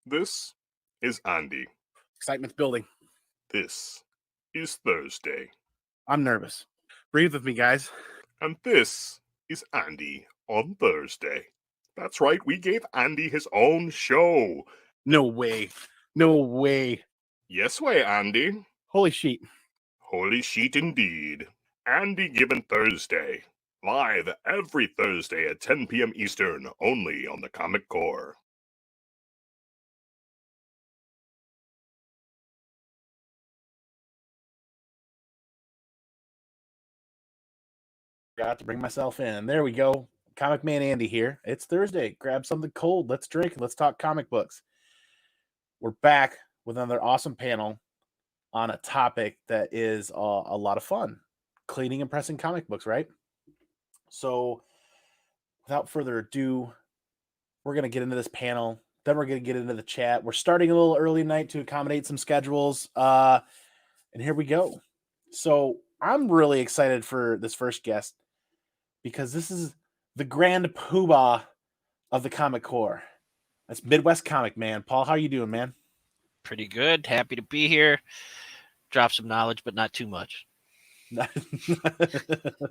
This is Andy. Excitement's building. This is Thursday. I'm nervous. Breathe with me, guys. And this is Andy on Thursday. That's right, we gave Andy his own show. No way. No way. Yes way, Andy. Holy sheet. Holy sheet indeed. Andy Given Thursday. Live every Thursday at 10 p.m. Eastern, only on the Comic Core. Got to bring myself in. There we go. ComicManAndy here. It's Thursday. Grab something cold. Let's drink. Let's talk comic books. We're back with another awesome panel on a topic that is a lot of fun. Cleaning and pressing comic books, right? So without further ado, we're going to get into this panel. Then we're going to get into the chat. We're starting a little early tonight to accommodate some schedules. And here we go. So I'm really excited for this first guest because this is the grand poobah of the Comic Core. That's Midwest Comic Man. Paul, how you doing, man? Pretty good. Happy to be here. Drop some knowledge, but not too much.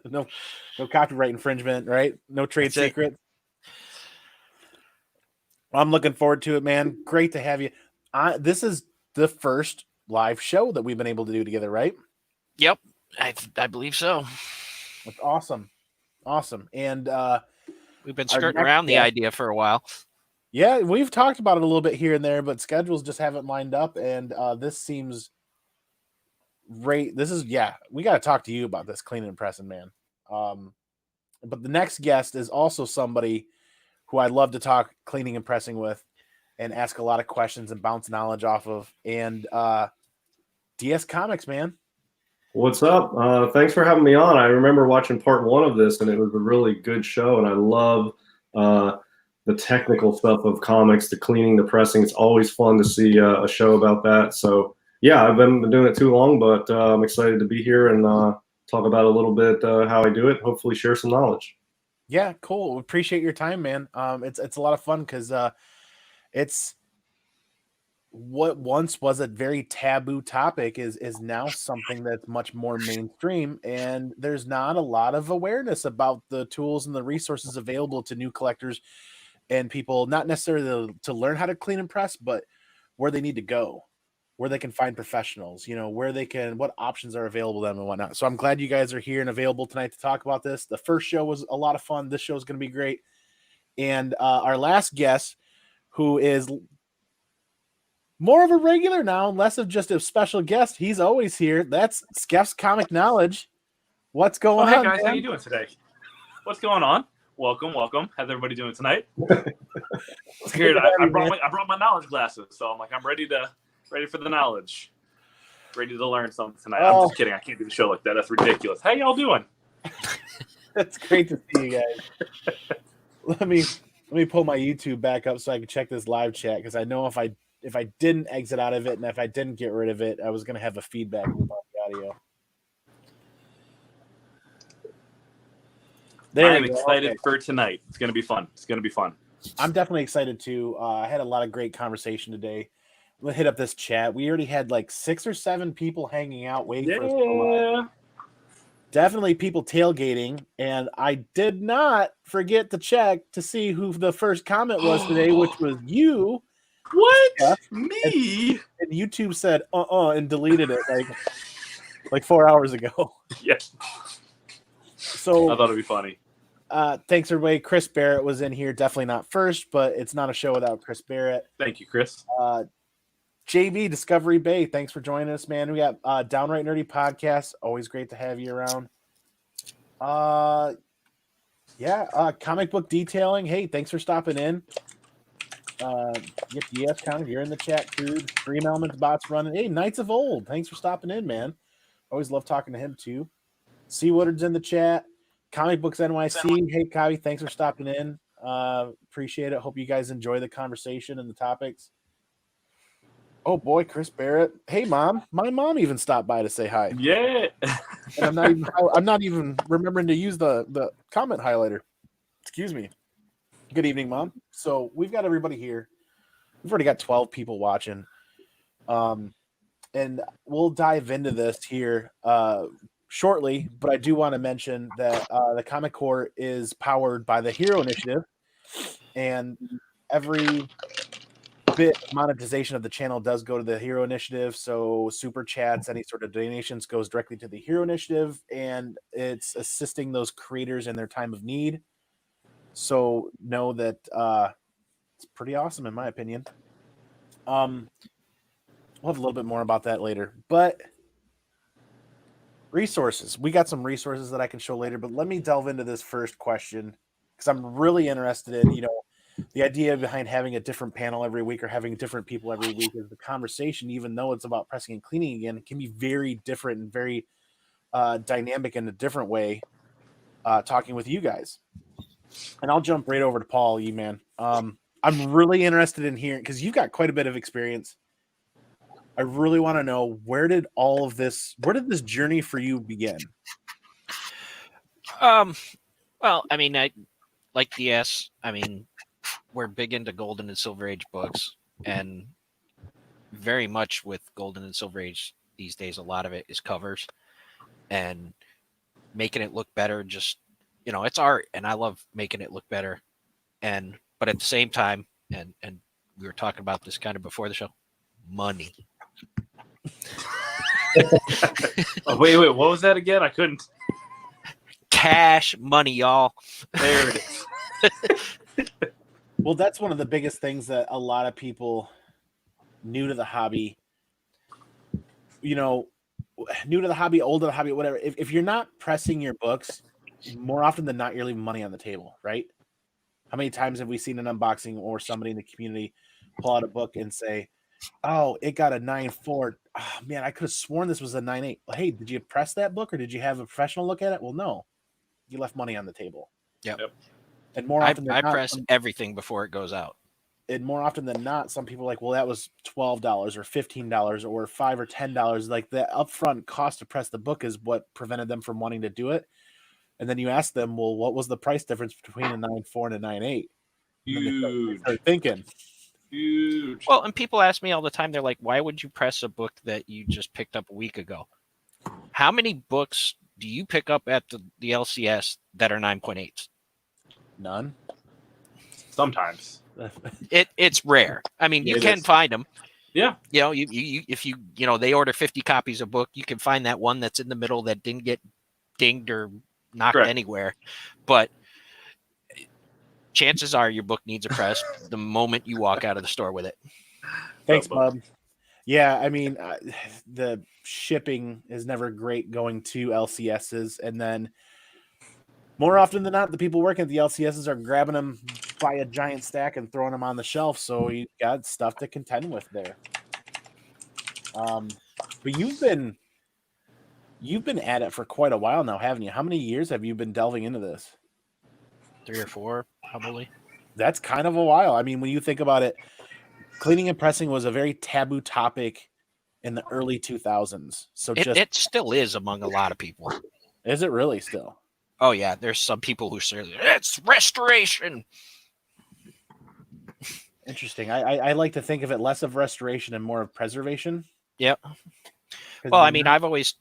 no copyright infringement, right? No trade secrets. I'm looking forward to it, man. Great to have you. This is the first live show that we've been able to do together, right? Yep, I believe so. That's awesome. And we've been skirting around the idea for a while. Yeah, we've talked about it a little bit here and there, but schedules just haven't lined up. And this seems great. We got to talk to you about this cleaning and pressing, man. But the next guest is also somebody who I'd love to talk cleaning and pressing with and ask a lot of questions and bounce knowledge off of. And DS Comics, man. What's up? Thanks for having me on. I remember watching part one of this, and it was a really good show, and I love the technical stuff of comics, the cleaning, the pressing. It's always fun to see a show about that. So, yeah, I've been doing it too long, but I'm excited to be here and talk about a little bit how I do it, hopefully share some knowledge. Yeah, cool. Appreciate your time, man. It's a lot of fun because it's what once was a very taboo topic is now something that's much more mainstream, and there's not a lot of awareness about the tools and the resources available to new collectors and people, not necessarily to learn how to clean and press, but where they need to go, where they can find professionals, what options are available to them and whatnot. So I'm glad you guys are here and available tonight to talk about this. The first show was a lot of fun. This show is going to be great. And our last guest, who is more of a regular now, less of just a special guest. He's always here. That's Skeff's Comic Knowledge. What's going on? Hey guys, man? how you doing today? What's going on? Welcome. How's everybody doing tonight? Scared. I brought my knowledge glasses, so I'm ready for the knowledge. Ready to learn something tonight. I'm just kidding. I can't do the show like that. That's ridiculous. How y'all doing? That's great to see you guys. Let me pull my YouTube back up so I can check this live chat, because I know if I didn't exit out of it and if I didn't get rid of it, I was going to have a feedback loop on the audio. I'm excited for tonight. It's going to be fun. I'm definitely excited too. I had a lot of great conversation today. We'll hit up this chat. We already had like 6 or 7 people hanging out waiting for us to go. Definitely people tailgating, and I did not forget to check to see who the first comment was today, which was you. What? Yeah. Me? And YouTube said and deleted it like 4 hours ago. Yeah. So I thought it'd be funny. Thanks everybody. Chris Barrett was in here. Definitely not first, but it's not a show without Chris Barrett. Thank you, Chris. JV Discovery Bay, thanks for joining us, man. We got Downright Nerdy Podcast. Always great to have you around. Comic Book Detailing. Hey, thanks for stopping in. Yes, Comic, you're in the chat too. Dream Elements bots running. Hey, Knights of Old, thanks for stopping in, man. Always love talking to him too. C Woodard's in the chat. Comic Books NYC. Hey, Kavi, thanks for stopping in. Appreciate it. Hope you guys enjoy the conversation and the topics. Oh boy, Chris Barrett. Hey, Mom. My mom even stopped by to say hi. Yeah. And I'm not even remembering to use the comment highlighter. Excuse me. Good evening, Mom. So we've got everybody here. We've already got 12 people watching. And we'll dive into this here shortly, but I do want to mention that the Comic Core is powered by the Hero Initiative, and every bit of monetization of the channel does go to the Hero Initiative. So super chats, any sort of donations goes directly to the Hero Initiative, and it's assisting those creators in their time of need. So know that it's pretty awesome in my opinion. We'll have a little bit more about that later, but resources. We got some resources that I can show later, but let me delve into this first question because I'm really interested in, the idea behind having a different panel every week or having different people every week is the conversation, even though it's about pressing and cleaning again, it can be very different and very dynamic in a different way talking with you guys. And I'll jump right over to Paul, man. I'm really interested in hearing, because you've got quite a bit of experience. I really want to know, where did this journey for you begin? Well, I mean, I like DS. I mean, we're big into Golden and Silver Age books, and very much with Golden and Silver Age these days, a lot of it is covers and making it look better. Just, it's art, and I love making it look better. But at the same time, and we were talking about this kind of before the show, money. Oh, wait, what was that again? I couldn't. Cash money, y'all. There it is. Well, that's one of the biggest things that a lot of people new to the hobby, new to the hobby, old to the hobby, whatever, if you're not pressing your books, more often than not, you're leaving money on the table, right? How many times have we seen an unboxing or somebody in the community pull out a book and say, oh, it got a 9.4. Oh, man, I could have sworn this was a 9.8. Well, hey, did you press that book or did you have a professional look at it? Well, no. You left money on the table. Yep. And more often than I not, press everything before it goes out. And more often than not, some people are like, well, that was $12 or $15 or $5 or $10. Like the upfront cost to press the book is what prevented them from wanting to do it. And then you ask them, well, what was the price difference between a 9.4 and a 9.8? Huge. Start thinking. Huge. Well, and people ask me all the time, they're like, why would you press a book that you just picked up a week ago? How many books do you pick up at the LCS that are 9.8s? None. Sometimes. It's rare. I mean, you can find them. Yeah. If they order 50 copies of book, you can find that one that's in the middle that didn't get dinged or knocked anywhere. But chances are your book needs a press the moment you walk out of the store with it. Thanks, bub. Yeah, I mean, the shipping is never great going to LCSs, and then more often than not, the people working at the LCSs are grabbing them by a giant stack and throwing them on the shelf, so you got stuff to contend with there. But you've been at it for quite a while now, haven't you? How many years have you been delving into this? 3 or 4, probably. That's kind of a while. I mean, when you think about it, cleaning and pressing was a very taboo topic in the early 2000s. So it still is among a lot of people. Is it really still? Oh yeah, there's some people who say it's restoration. Interesting. I like to think of it less of restoration and more of preservation. Yep. Well, I mean, I've always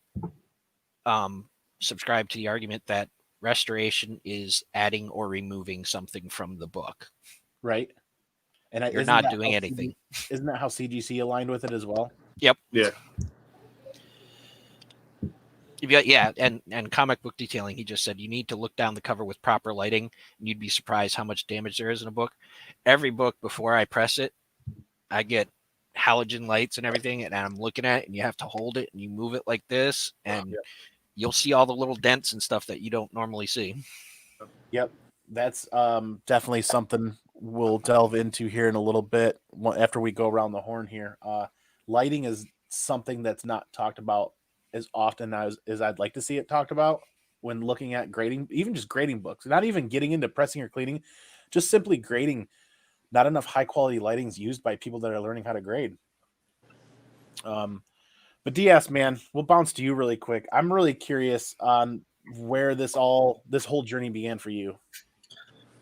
subscribed to the argument that restoration is adding or removing something from the book. Right. And you're not doing anything. Isn't that how CGC aligned with it as well? Yep. Yeah. Yeah, and comic book detailing, he just said you need to look down the cover with proper lighting, and you'd be surprised how much damage there is in a book. Every book, before I press it, I get halogen lights and everything, and I'm looking at it, and you have to hold it, and you move it like this, and you'll see all the little dents and stuff that you don't normally see. Yep. That's definitely something we'll delve into here in a little bit after we go around the horn here. Lighting is something that's not talked about as often as I'd like to see it talked about when looking at grading, even just grading books, not even getting into pressing or cleaning, just simply grading. Not enough high quality lighting is used by people that are learning how to grade. But DS, man, we'll bounce to you really quick. I'm really curious on where this whole journey began for you.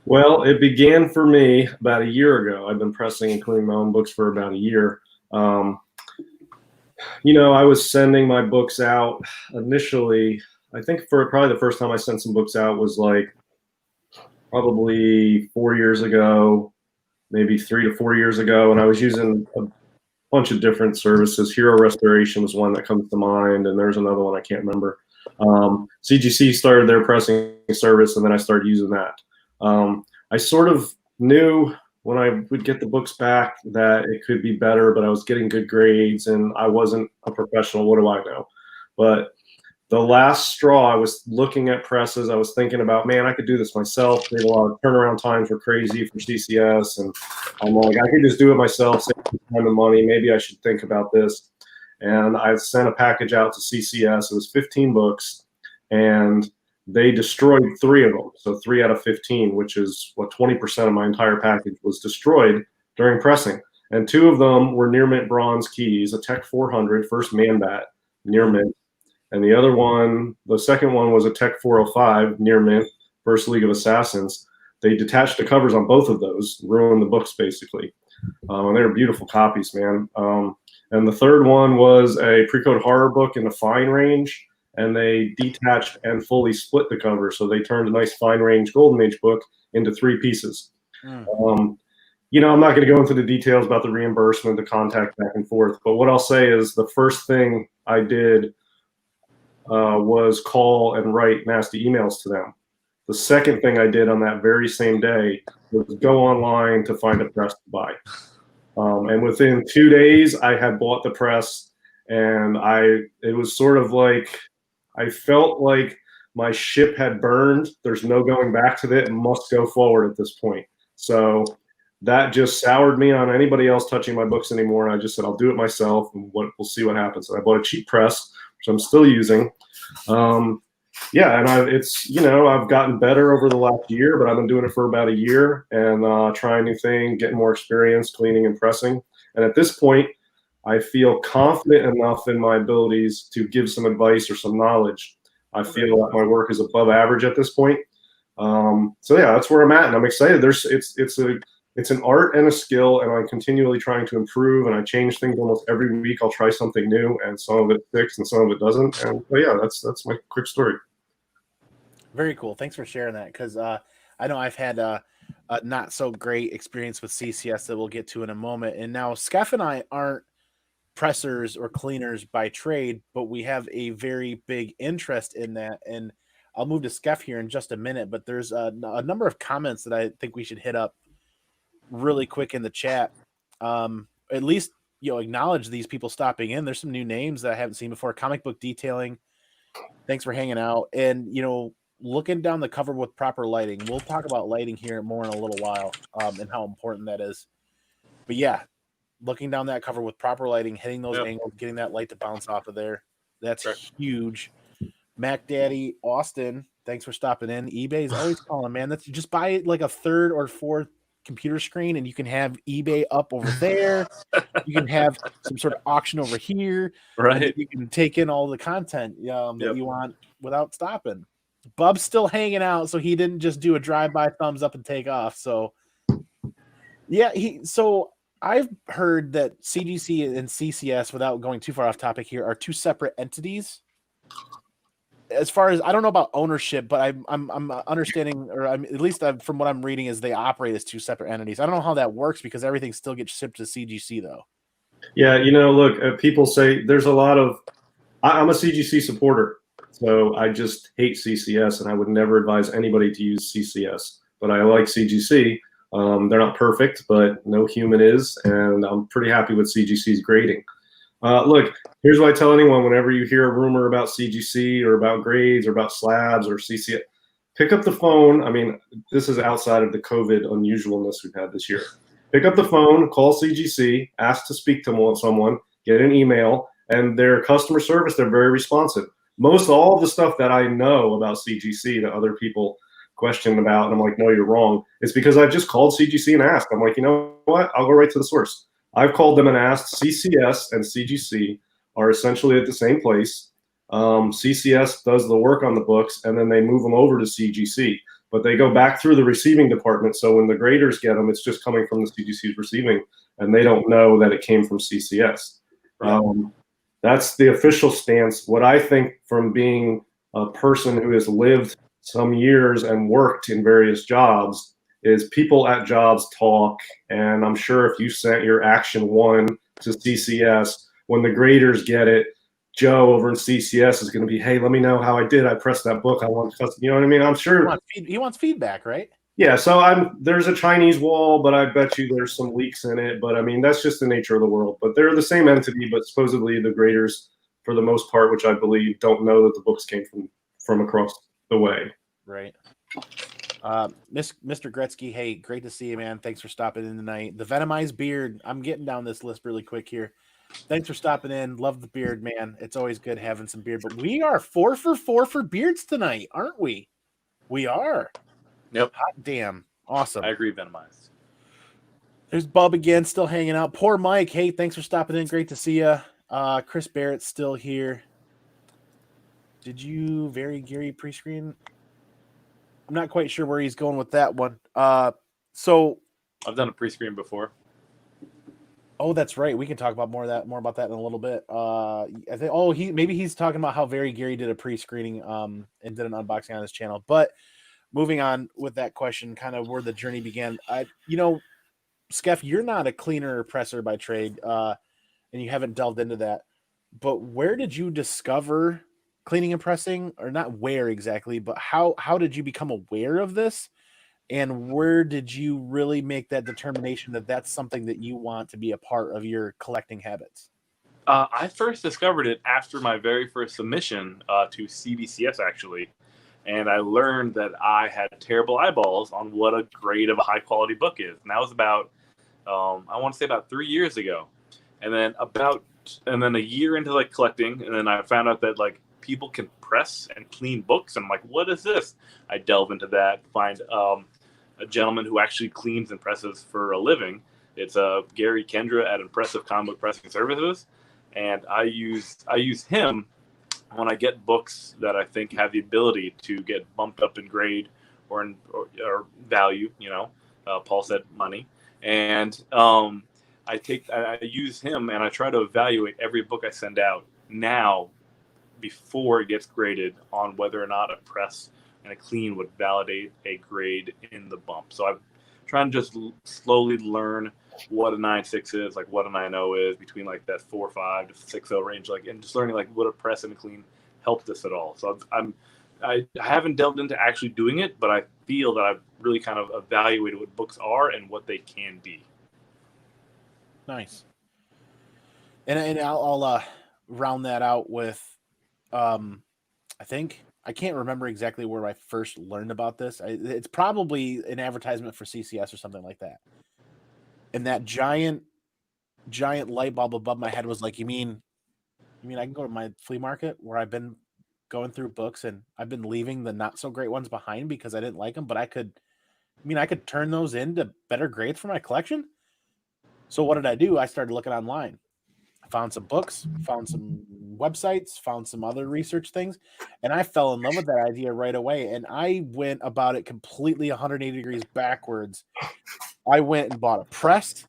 Well, it began for me about a year ago. I've been pressing and cleaning my own books for about a year. I was sending my books out initially. I think for probably the first time I sent some books out was like probably 4 years ago, maybe 3 to 4 years ago. And I was using a bunch of different services. Hero Restoration was one that comes to mind. And there's another one I can't remember. CGC started their pressing service, and then I started using that. I sort of knew when I would get the books back that it could be better, but I was getting good grades and I wasn't a professional. What do I know? But the last straw, I was looking at presses. I was thinking about, man, I could do this myself. There's a lot of turnaround times were crazy for CCS. And I'm like, I could just do it myself, save time and money. Maybe I should think about this. And I sent a package out to CCS. It was 15 books, and they destroyed 3 of them. So 3 out of 15, which is what 20% of my entire package was destroyed during pressing. And 2 of them were near mint bronze keys, a Tech 400 first man bat near mint. And the other one, the second one was a Tech 405 near mint first League of Assassins. They detached the covers on both of those, ruined the books basically. And they were beautiful copies, man. And the third one was a pre-code horror book in the fine range, and they detached and fully split the cover. So they turned a nice fine range Golden Age book into 3 pieces. I'm not going to go into the details about the reimbursement, the contact back and forth, but what I'll say is the first thing I did was call and write nasty emails to them. The second thing I did on that very same day was go online to find a press to buy. And within 2 days, I had bought the press, and it was sort of like, I felt like my ship had burned. There's no going back to it. It must go forward at this point. So that just soured me on anybody else touching my books anymore. And I just said, I'll do it myself, and we'll see what happens. And I bought a cheap press, which I'm still using. And I've gotten better over the last year, but I've been doing it for about a year and trying new things, getting more experience cleaning and pressing. And at this point, I feel confident enough in my abilities to give some advice or some knowledge. I feel that my work is above average at this point. That's where I'm at, and I'm excited. It's an art and a skill, and I'm continually trying to improve, and I change things almost every week. I'll try something new, and some of it sticks and some of it doesn't. And that's my quick story. Very cool. Thanks for sharing that, because I know I've had a not so great experience with CCS that we'll get to in a moment. And now Skeff and I aren't pressers or cleaners by trade, but we have a very big interest in that. And I'll move to Skeff here in just a minute, but there's a number of comments that I think we should hit up really quick in the chat. At least acknowledge these people stopping in. There's some new names that I haven't seen before. Comic Book Detailing, thanks for hanging out. And looking down the cover with proper lighting. We'll talk about lighting here more in a little while, and how important that is. But yeah, looking down that cover with proper lighting, hitting those angles, getting that light to bounce off of there, that's huge. Mac Daddy Austin, thanks for stopping in. eBay is always calling, man. That's just buy like a 3rd or 4th computer screen, and you can have eBay up over there. You can have some sort of auction over here. Right. You can take in all the content that you want without stopping. Bub's still hanging out, so he didn't just do a drive-by thumbs up and take off. So yeah, so I've heard that CGC and CCS, without going too far off topic here, are 2 separate entities. As far as I don't know about ownership, but I'm understanding, or at least from what I'm reading, is they operate as 2 separate entities. I don't know how that works because everything still gets shipped to CGC though. Yeah, look, people say there's a lot of. I'm a CGC supporter, so I just hate CCS, and I would never advise anybody to use CCS. But I like CGC. They're not perfect, but no human is, and I'm pretty happy with CGC's grading. Look, here's what I tell anyone whenever you hear a rumor about CGC or about grades or about slabs or CCS, pick up the phone. I mean, this is outside of the COVID unusualness we've had this year. Pick up the phone, call CGC, ask to speak to someone, get an email, and their customer service, they're very responsive. Most all of the stuff that I know about CGC that other people question about, and I'm like, no, you're wrong, it's because I've just called CGC and asked. I'm like, you know what? I'll go right to the source. I've called them and asked. CCS and CGC are essentially at the same place. CCS does the work on the books, and then they move them over to CGC. but they go back through the receiving department. So when the graders get them, it's just coming from the CGC's receiving, and they don't know that it came from CCS. Right. That's the official stance. What I think, from being a person who has lived some years and worked in various jobs, is people at jobs talk. And I'm sure if you sent your Action 1 to CCS, when the graders get it, Joe over in CCS is going to be, hey, let me know how I did. I pressed that book. I want to, you know what I mean? I'm sure he wants feedback, right? Yeah, so there's a Chinese wall, but I bet you there's some leaks in it. But I mean, that's just the nature of the world. But they're the same entity, but supposedly the graders, for the most part, which I believe, don't know that the books came from across the way. Right. Mr. Gretzky, hey, great to see you, man. Thanks for stopping in tonight. The Venomized Beard, I'm getting down this list really quick here. Thanks for stopping in. Love the beard, man. It's always good having some beard. But we are 4 for 4 for beards tonight, aren't we? We are. Yep. Hot damn. Awesome. I agree, Venomized. There's Bub again, still hanging out. Poor Mike. Hey, thanks for stopping in. Great to see you. Chris Barrett's still here. Did you very Gary pre-screen? I'm not quite sure where he's going with that one. So I've done a pre-screen before. Oh, that's right. We can talk about more about that in a little bit. I think maybe he's talking about how very Gary did a pre-screening and did an unboxing on his channel. But moving on with that question, kind of where the journey began. Skeff, you're not a cleaner or presser by trade, and you haven't delved into that. But where did you discover cleaning and pressing, or not where exactly, but how did you become aware of this? And where did you really make that determination that that's something that you want to be a part of your collecting habits? I first discovered it after my very first submission to CBCS, actually. And I learned that I had terrible eyeballs on what a grade of a high-quality book is. And that was about, I want to say about 3 years ago. And then a year into like collecting, and then I found out that like people can press and clean books. And I'm like, what is this? I delve into that, find a gentleman who actually cleans and presses for a living. It's Gary Kendra at Impressive Comic Pressing Services, and I use him when I get books that I think have the ability to get bumped up in grade or value. Paul said money, and I use him and I try to evaluate every book I send out now before it gets graded on whether or not a press and a clean would validate a grade in the bump. So I'm trying to just slowly learn what a 9.6 is, like what a 9.0 is, between like that 4.5 to 6.0 range, like, and just learning like what a press and a clean helped this at all. So I haven't delved into actually doing it, but I feel that I've really kind of evaluated what books are and what they can be. Nice. And I'll round that out with, I can't remember exactly where I first learned about this. It's probably an advertisement for CCS or something like that. And that giant light bulb above my head was like, you mean I can go to my flea market where I've been going through books and I've been leaving the not so great ones behind because I didn't like them, but I could turn those into better grades for my collection? So what did I do? I started looking online. I found some books, found some websites, found some other research things, and I fell in love with that idea right away. And I went about it completely 180 degrees backwards. I went and bought a press.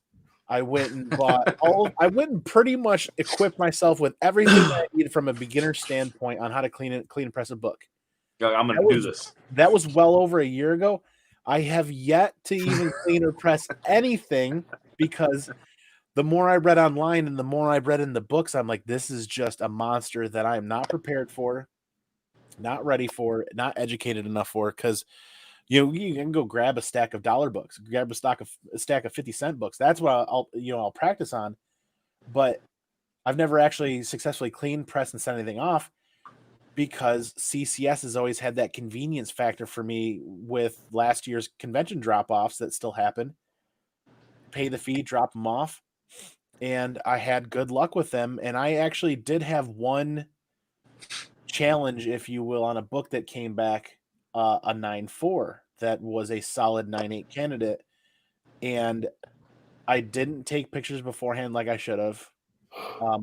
I went and pretty much equipped myself with everything that I needed from a beginner standpoint on how to clean and press a book. I'm going to do this. That was well over a year ago. I have yet to even clean or press anything because the more I read online and the more I read in the books, I'm like, this is just a monster that I am not prepared for, not ready for, not educated enough for. Because you can go grab a stack of dollar books, grab a stack of 50-cent books. That's what I'll practice on. But I've never actually successfully cleaned, pressed, and sent anything off because CCS has always had that convenience factor for me with last year's convention drop-offs that still happen. Pay the fee, drop them off. And I had good luck with them. And I actually did have one challenge, if you will, on a book that came back a 9.4 that was a solid 9.8 candidate. And I didn't take pictures beforehand like I should have,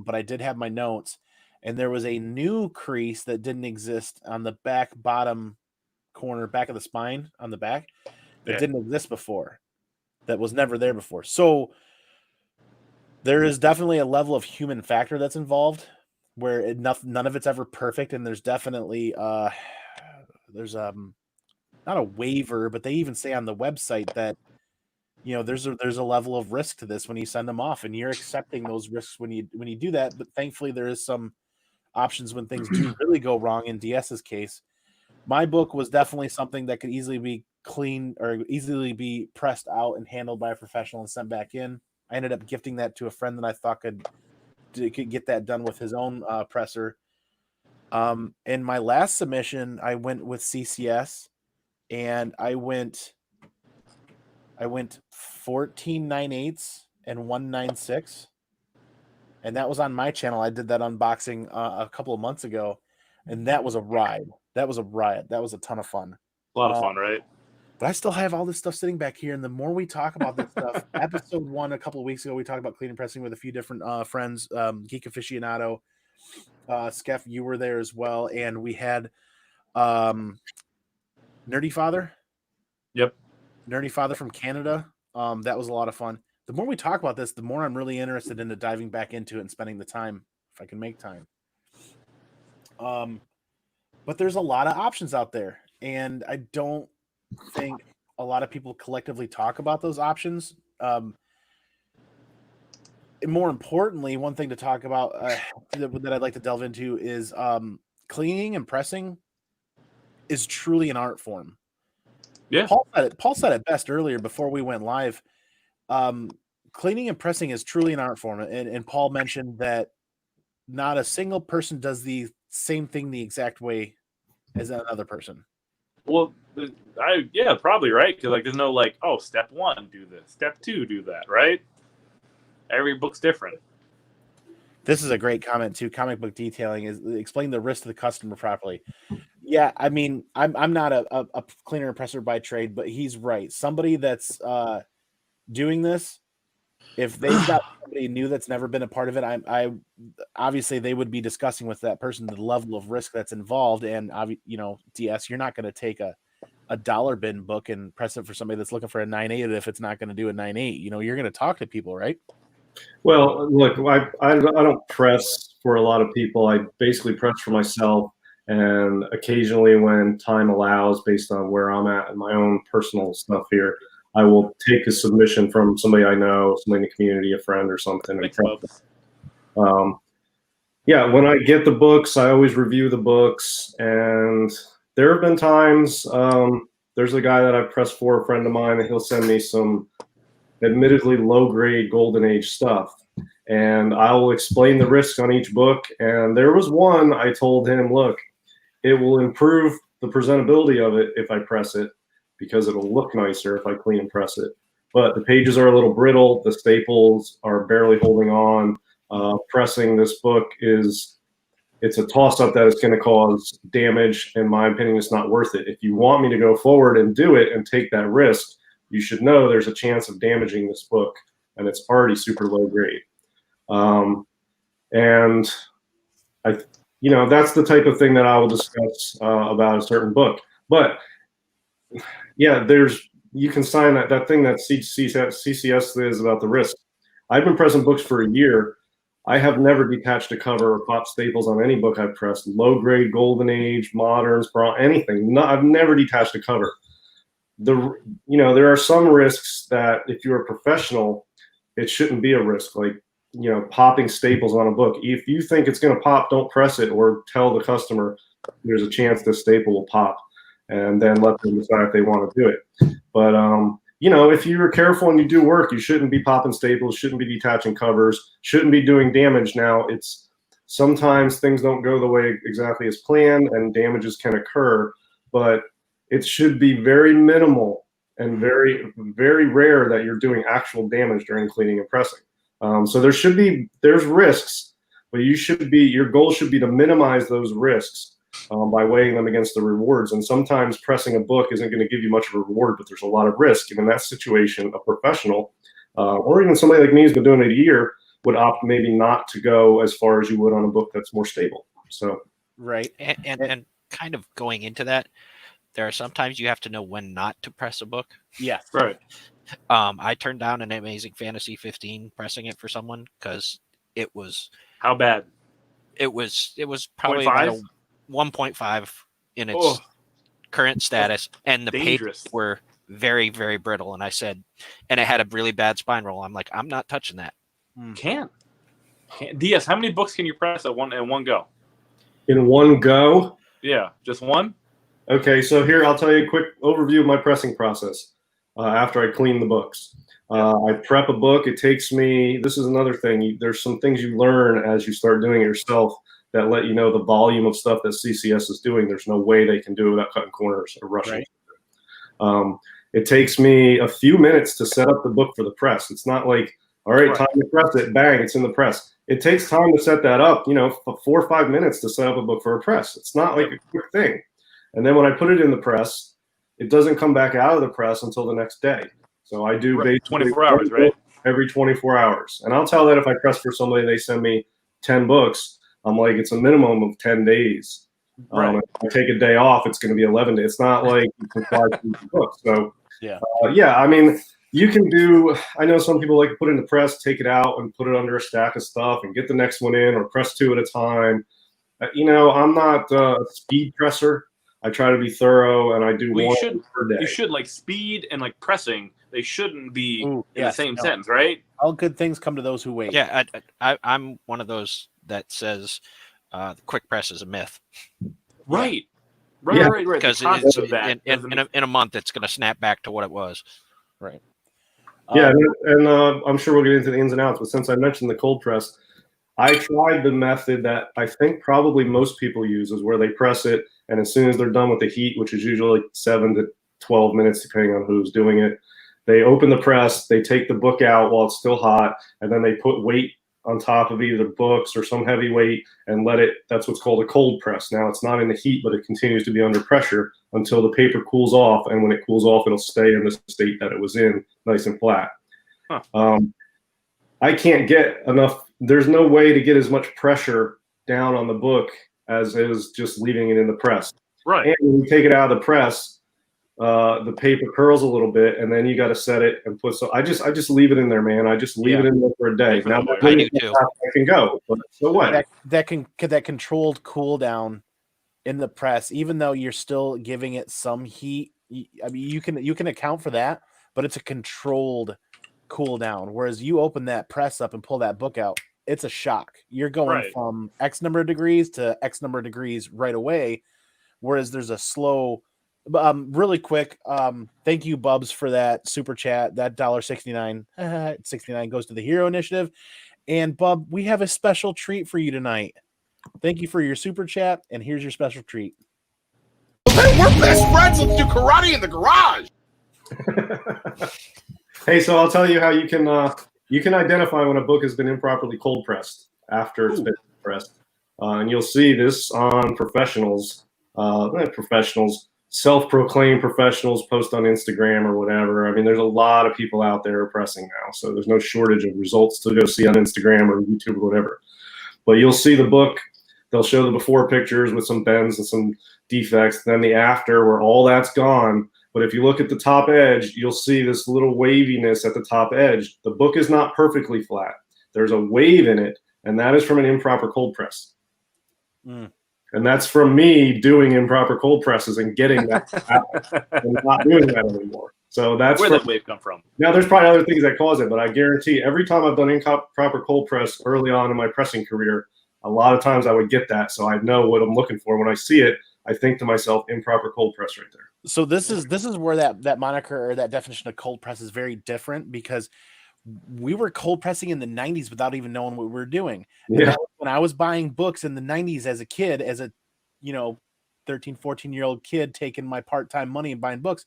but I did have my notes. And there was a new crease that didn't exist on the back bottom corner, back of the spine on the back that Yeah. didn't exist before, that was never there before. So there is definitely a level of human factor that's involved where none of it's ever perfect. And there's definitely, there's not a waiver, but they even say on the website that, you know, there's a level of risk to this when you send them off, and you're accepting those risks when you do that. But thankfully there is some options when things do really go wrong. In DS's case, my book was definitely something that could easily be cleaned or easily be pressed out and handled by a professional and sent back in. I ended up gifting that to a friend that I thought could get that done with his own presser. In my last submission, I went with CCS, and I went 14 9/8 and 1 9/6, and that was on my channel. I did that unboxing a couple of months ago, and that was a ride. That was a riot. That was a ton of fun. A lot of fun, right? But I still have all this stuff sitting back here, and the more we talk about this stuff, episode 1 a couple of weeks ago, we talked about cleaning pressing with a few different friends, Geek Aficionado, Skeff, you were there as well, and we had Nerdy Father. Yep. Nerdy Father from Canada. That was a lot of fun. The more we talk about this, the more I'm really interested into diving back into it and spending the time, if I can make time. But there's a lot of options out there, and I don't think a lot of people collectively talk about those options. And more importantly, one thing to talk about that I'd like to delve into is cleaning and pressing is truly an art form. Yeah. Paul said it best earlier before we went live. Cleaning and pressing is truly an art form. And Paul mentioned that not a single person does the same thing the exact way as another person. Well, probably, right? Because there's no step 1, do this, step 2, do that, right? Every book's different. This is a great comment too. Comic book detailing is explain the risk to the customer properly. Yeah, I mean, I'm not a cleaner and presser by trade, but he's right. Somebody that's doing this, if they've got somebody new that's never been a part of it, I obviously they would be discussing with that person the level of risk that's involved. And DS, you're not going to take a dollar bin book and press it for somebody that's looking for a 9/8 if it's not going to do a 9/8. You're going to talk to people, right? Well, look, I don't press for a lot of people. I basically press for myself, and occasionally when time allows, based on where I'm at and my own personal stuff here, I will take a submission from somebody I know, somebody in the community, a friend or something. Yeah, when I get the books, I always review the books, and there have been times, there's a guy that I've pressed for, a friend of mine, and he'll send me some admittedly low-grade Golden Age stuff, and I'll explain the risk on each book. And there was one I told him, look, it will improve the presentability of it if I press it, because it'll look nicer if I clean and press it. But the pages are a little brittle, the staples are barely holding on. Pressing this book it's a toss-up that is going to cause damage. In my opinion, it's not worth it. If you want me to go forward and do it and take that risk, you should know there's a chance of damaging this book, and it's already super low grade. And that's the type of thing that I will discuss about a certain book. But yeah, you can sign that thing that CCS is about the risk. I've been pressing books for a year. I have never detached a cover or popped staples on any book I've pressed. Low grade, Golden Age, Moderns, anything. I've never detached a cover. There are some risks that if you're a professional, it shouldn't be a risk. Like, popping staples on a book. If you think it's going to pop, don't press it, or tell the customer there's a chance this staple will pop, and then let them decide if they want to do it. But if you're careful and you do work, you shouldn't be popping staples, shouldn't be detaching covers, shouldn't be doing damage. Now, sometimes things don't go the way exactly as planned, and damages can occur, but it should be very minimal and very, very rare that you're doing actual damage during cleaning and pressing. So there's risks, but your goal should be to minimize those risks by weighing them against the rewards. And sometimes pressing a book isn't going to give you much of a reward, but there's a lot of risk. And in that situation, a professional, or even somebody like me who's been doing it a year, would opt maybe not to go as far as you would on a book that's more stable. So right, and kind of going into that, there are sometimes you have to know when not to press a book. Yes. Right. I turned down an Amazing Fantasy 15 pressing it for someone because it was How bad? probably 0.5? about a 1.5 in its Oh, current status, and the dangerous. papers were very, very brittle. And I said, and it had a really bad spine roll. I'm like, I'm not touching that. Can't. DS, how many books can you press at one go? In one go? Yeah, just one? Okay, so here I'll tell you a quick overview of my pressing process after I clean the books. I prep a book. It takes me, this is another thing, there's some things you learn as you start doing it yourself that let you know the volume of stuff that CCS is doing. There's no way they can do it without cutting corners or rushing. Right. It takes me a few minutes to set up the book for the press. It's not like, all right, time to press it, bang, it's in the press. It takes time to set that up, 4 or 5 minutes to set up a book for a press. It's not like a quick thing. And then when I put it in the press, it doesn't come back out of the press until the next day. So I do basically 24 hours, right? Every 24 hours. And I'll tell that if I press for somebody, they send me 10 books, I'm like, it's a minimum of 10 days. Right. If I take a day off, it's going to be 11 days. It's not like you can fly through the books. So I mean, you can do, I know some people like to put it in the press, take it out and put it under a stack of stuff and get the next one in, or press 2 at a time. I'm not a speed presser. I try to be thorough, and I do one per day. You should, like, speed and like pressing, they shouldn't be in the same no. sentence, right? All good things come to those who wait. Yeah, I'm one of those that says quick press is a myth. Right. Yeah. Right. Because in a month, it's going to snap back to what it was. Right. Yeah, and I'm sure we'll get into the ins and outs, but since I mentioned the cold press, I tried the method that I think probably most people use, is where they press it, and as soon as they're done with the heat, which is usually 7 to 12 minutes, depending on who's doing it, they open the press, they take the book out while it's still hot, and then they put weight on top of either books or some heavy weight and let it, that's what's called a cold press. Now, it's not in the heat, but it continues to be under pressure until the paper cools off, and when it cools off, it'll stay in the state that it was in, nice and flat. I can't get enough, there's no way to get as much pressure down on the book as is just leaving it in the press. Right. And when you take it out of the press, the paper curls a little bit, and then you got to set it and put. So I just leave it in there, man. I just leave it in there for a day. Now I do too. I can go. But so what? That controlled cool down in the press, even though you're still giving it some heat. I mean, you can account for that, but it's a controlled cool down. Whereas you open that press up and pull that book out, it's a shock. You're going from X number of degrees to X number of degrees right away. Whereas there's a slow. Really quick, thank you, Bubs, for that super chat. That $1.69, 69 goes to the Hero Initiative. And Bub, we have a special treat for you tonight. Thank you for your super chat, and here's your special treat. Hey, we're best friends. Let's do karate in the garage. Hey, so I'll tell you how you can identify when a book has been improperly cold pressed after it's been pressed, and you'll see this on professionals. Self-proclaimed professionals post on Instagram or whatever. I mean, there's a lot of people out there pressing now, so there's no shortage of results to go see on Instagram or YouTube or whatever. But you'll see the book, they'll show the before pictures with some bends and some defects, then the after where all that's gone. But if you look at the top edge, you'll see this little waviness at the top edge. The book is not perfectly flat. There's a wave in it, and that is from an improper cold press. And that's from me doing improper cold presses and getting that out and not doing that anymore. So that's where that wave come from. Now, there's probably other things that cause it, but I guarantee every time I've done improper cold press early on in my pressing career, a lot of times I would get that. So I know what I'm looking for. When I see it, I think to myself, improper cold press right there. So this is where that moniker or that definition of cold press is very different, because we were cold pressing in the 90s without even knowing what we were doing. Yeah. When I was buying books in the 90s as a kid, as a 13, 14-year-old kid taking my part-time money and buying books,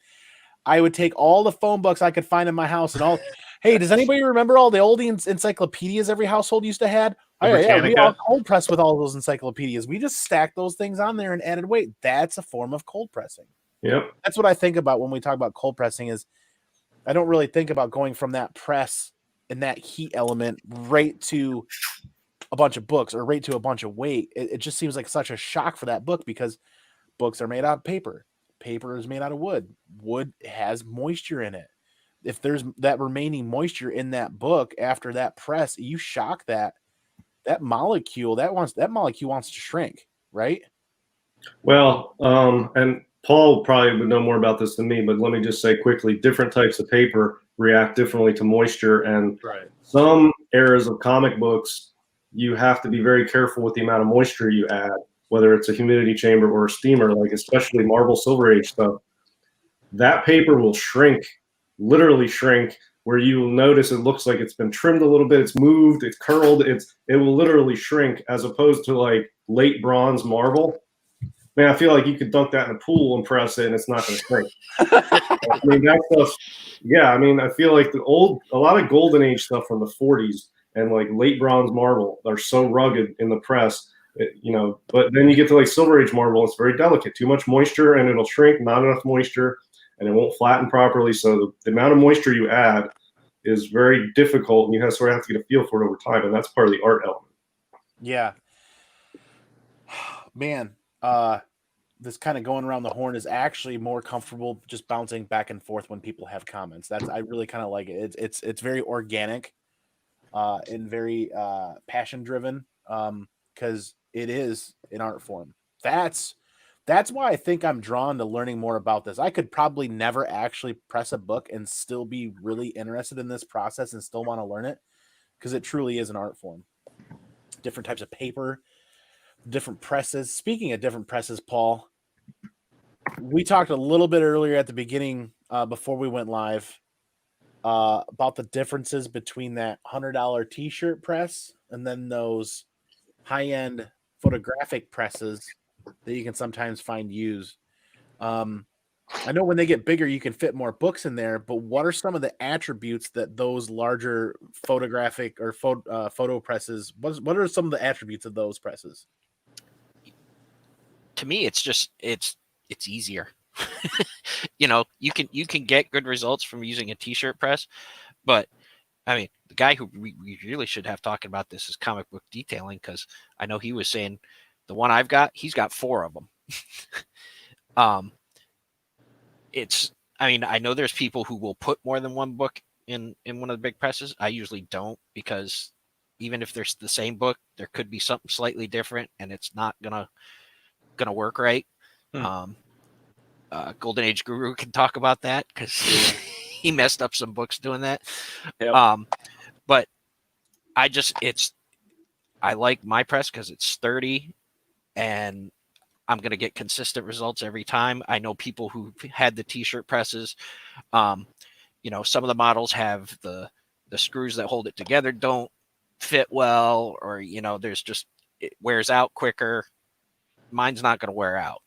I would take all the phone books I could find in my house and all. Hey, does anybody remember all the old encyclopedias every household used to have? Oh, yeah, we all cold pressed with all those encyclopedias. We just stacked those things on there and added weight. That's a form of cold pressing. Yep. That's what I think about when we talk about cold pressing. Is I don't really think about going from that press and that heat element right to a bunch of books or right to a bunch of weight. It just seems like such a shock for that book, because books are made out of paper. paper is made out of wood. Wood has moisture in it. If there's that remaining moisture in that book after that press, you shock that molecule wants to shrink, right? Well, and Paul probably would know more about this than me, but let me just say quickly, different types of paper react differently to moisture, and some eras of comic books, you have to be very careful with the amount of moisture you add, whether it's a humidity chamber or a steamer, like especially Marvel Silver Age stuff. That paper will shrink, literally shrink, where you will notice it looks like it's been trimmed a little bit, it's moved, it's curled, it will literally shrink, as opposed to like late bronze marble. Man, I feel like you could dunk that in a pool and press it, and it's not going to shrink. I mean, that stuff. Yeah, I mean, I feel like a lot of Golden Age stuff from the 40s and like late bronze marble are so rugged in the press, But then you get to like Silver Age marble, it's very delicate. Too much moisture, and it'll shrink. Not enough moisture, and it won't flatten properly. So the amount of moisture you add is very difficult, and you sort of have to get a feel for it over time, and that's part of the art element. Yeah, man. This kind of going around the horn is actually more comfortable just bouncing back and forth when people have comments. I really kind of like it. It's very organic, and very passion driven, because it is an art form. That's why I think I'm drawn to learning more about this. I could probably never actually press a book and still be really interested in this process and still want to learn it, because it truly is an art form. Different types of paper, different presses. Speaking of different presses, Paul, we talked a little bit earlier at the beginning, before we went live, about the differences between that $100 t-shirt press and then those high-end photographic presses that you can sometimes find used. I know when they get bigger, you can fit more books in there, but what are some of the attributes that those larger photographic or photo presses, what are some of the attributes of those presses? To me, it's easier. You can get good results from using a t-shirt press, but I mean, the guy who we really should have talking about this is Comic Book Detailing, because I know he was saying the one I've got, he's got 4 of them. I know there's people who will put more than one book in one of the big presses. I usually don't, because even if there's the same book, there could be something slightly different, and it's not gonna work right. Golden Age Guru can talk about that, because he messed up some books doing that. Yep. But I like my press because it's sturdy, and I'm going to get consistent results every time. I know people who had the t-shirt presses, some of the models have the screws that hold it together don't fit well, or, it wears out quicker. Mine's not going to wear out.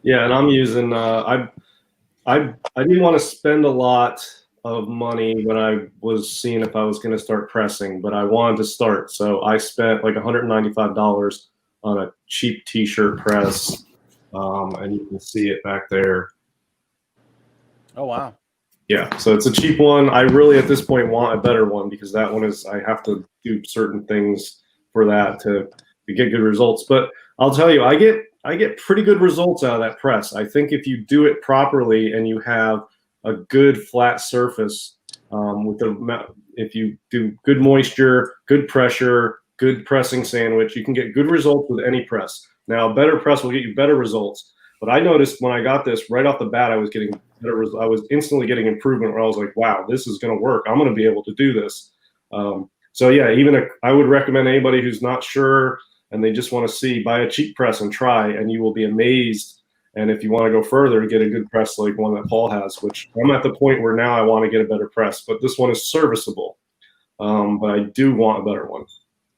Yeah, and I'm using. I didn't want to spend a lot of money when I was seeing if I was going to start pressing, but I wanted to start, so I spent like $195 on a cheap T-shirt press, and you can see it back there. Oh wow! Yeah, so it's a cheap one. I really at this point want a better one, because that one I have to do certain things for that to get good results. But I'll tell you, I get pretty good results out of that press. I think if you do it properly and you have a good flat surface, if you do good moisture, good pressure, good pressing sandwich, you can get good results with any press. Now, a better press will get you better results. But I noticed when I got this right off the bat, I was getting better. I was instantly getting improvement, where I was like, wow, this is going to work. I'm going to be able to do this. So yeah, I would recommend anybody who's not sure and they just want to buy a cheap press and try, and you will be amazed. And if you want to go further, get a good press like one that Paul has, which I'm at the point where now I want to get a better press, but this one is serviceable. But I do want a better one.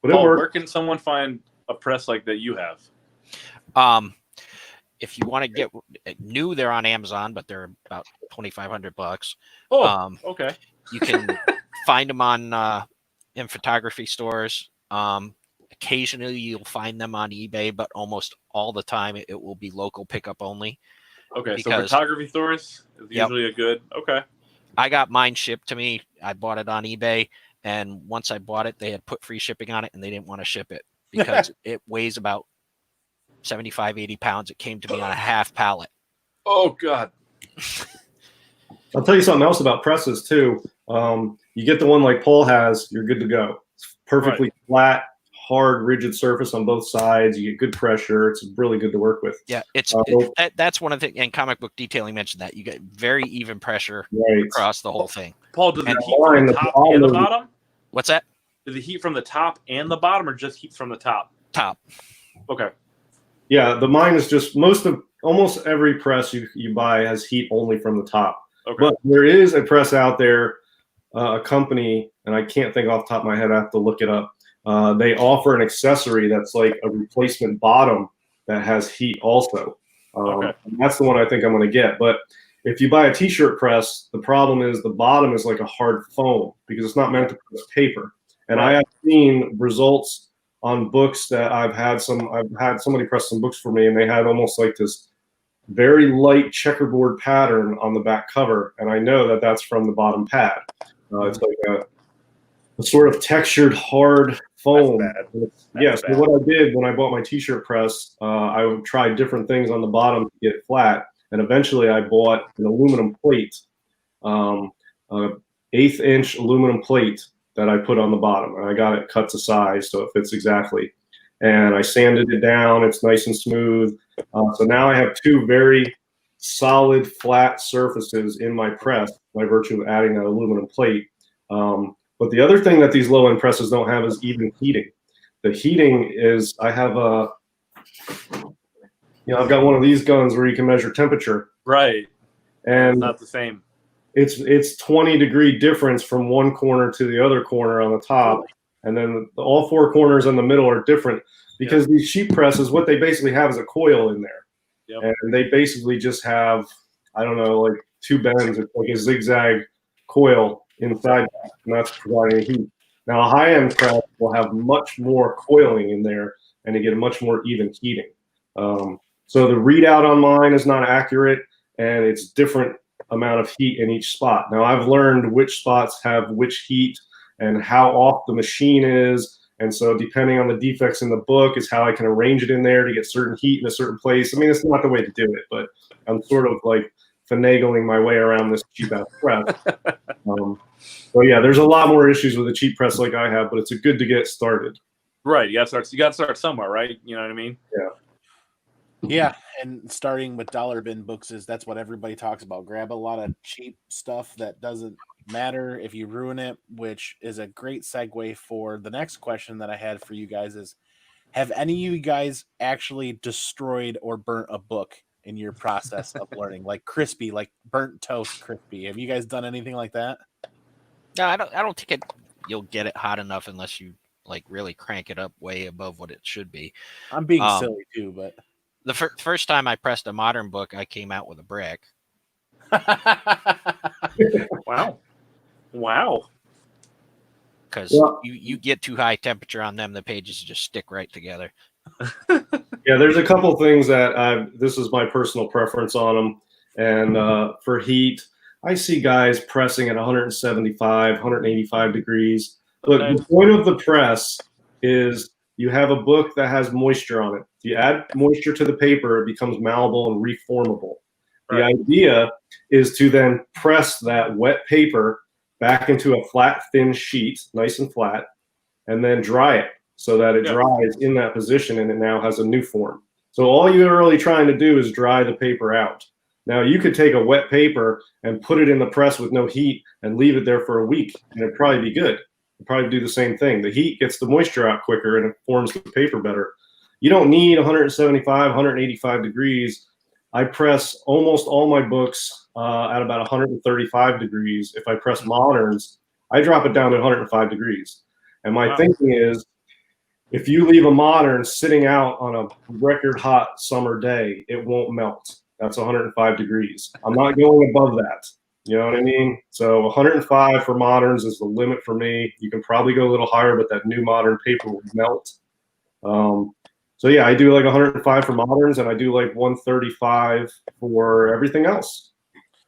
But Paul, where can someone find a press like that you have? If you want to get new, they're on Amazon, but they're about $2,500. Oh, okay. You can find them in photography stores. Occasionally you'll find them on eBay, but almost all the time it will be local pickup only. Okay, so photography stores is usually a good. Okay. I got mine shipped to me. I bought it on eBay, and once I bought it, they had put free shipping on it, and they didn't want to ship it because it weighs about 75, 80 pounds. It came to me on a half pallet. Oh God. I'll tell you something else about presses too. You get the one like Paul has, you're good to go. It's perfectly flat, hard, rigid surface on both sides. You get good pressure. It's really good to work with. Yeah, that's one of the, and Comic Book Detailing mentioned that you get very even pressure across the whole thing. Paul, did the heat from the top and the bottom? What's that? Did the heat from the top and the bottom, or just heat from the top? Top. Okay. Yeah, the mine is just almost every press you buy has heat only from the top. Okay. But there is a press out there, a company, and I can't think off the top of my head. I have to look it up. They offer an accessory that's like a replacement bottom that has heat also. And that's the one I think I'm going to get. But if you buy a t-shirt press, the problem is the bottom is like a hard foam because it's not meant to press paper. And I have seen results on books that I've had somebody press some books for me, and they had almost like this very light checkerboard pattern on the back cover, and I know that that's from the bottom pad. It's like a sort of textured hard foam. So what I did when I bought my t-shirt press, I would try different things on the bottom to get it flat, and eventually I bought an aluminum plate, 1/8-inch aluminum plate that I put on the bottom, and I got it cut to size so it fits exactly. And I sanded it down. It's nice and smooth. So now I have two very solid, flat surfaces in my press by virtue of adding that aluminum plate. But the other thing that these low-end presses don't have is even heating. The heating is, I've got one of these guns where you can measure temperature. Right. And it's not the same. It's 20-degree difference from one corner to the other corner on the top. And then all four corners in the middle are different because these sheet presses, what they basically have is a coil in there. And they basically just have, I don't know, like two bends. It's like a zigzag coil inside, and that's providing heat. Now, a high-end press will have much more coiling in there, and you get a much more even heating. So the readout on mine is not accurate, and it's different amount of heat in each spot. Now, I've learned which spots have which heat and how off the machine is. And so depending on the defects in the book is how I can arrange it in there to get certain heat in a certain place. I mean, it's not the way to do it, but I'm sort of like finagling my way around this cheap ass press. So yeah, there's a lot more issues with a cheap press like I have, but it's good to get started. Right. You got to start somewhere, right? You know what I mean? Yeah. Yeah, and starting with dollar bin books that's what everybody talks about. Grab a lot of cheap stuff that doesn't matter if you ruin it, which is a great segue for the next question that I had for you guys is, have any of you guys actually destroyed or burnt a book in your process of learning? Like crispy, like burnt toast crispy. Have you guys done anything like that? No, I don't think you'll get it hot enough unless you like really crank it up way above what it should be. I'm being silly too, but the first time I pressed a modern book, I came out with a brick. Wow. Because you get too high temperature on them, the pages just stick right together. Yeah, there's a couple things that this is my personal preference on them. And for heat, I see guys pressing at 175, 185 degrees. Look, the point of the press is you have a book that has moisture on it. If you add moisture to the paper, it becomes malleable and reformable. The idea is to then press that wet paper back into a flat, thin sheet, nice and flat, and then dry it so that it dries in that position and it now has a new form. So all you're really trying to do is dry the paper out. Now, you could take a wet paper and put it in the press with no heat and leave it there for a week, and it'd probably be good. It'd probably do the same thing. The heat gets the moisture out quicker and it forms the paper better. You don't need 175, 185 degrees. I press almost all my books at about 135 degrees. If I press moderns, I drop it down to 105 degrees. And my thinking is, if you leave a modern sitting out on a record hot summer day, it won't melt. That's 105 degrees. I'm not going above that. You know what I mean? So 105 for moderns is the limit for me. You can probably go a little higher, but that new modern paper will melt. So yeah, I do like 105 for moderns, and I do like 135 for everything else.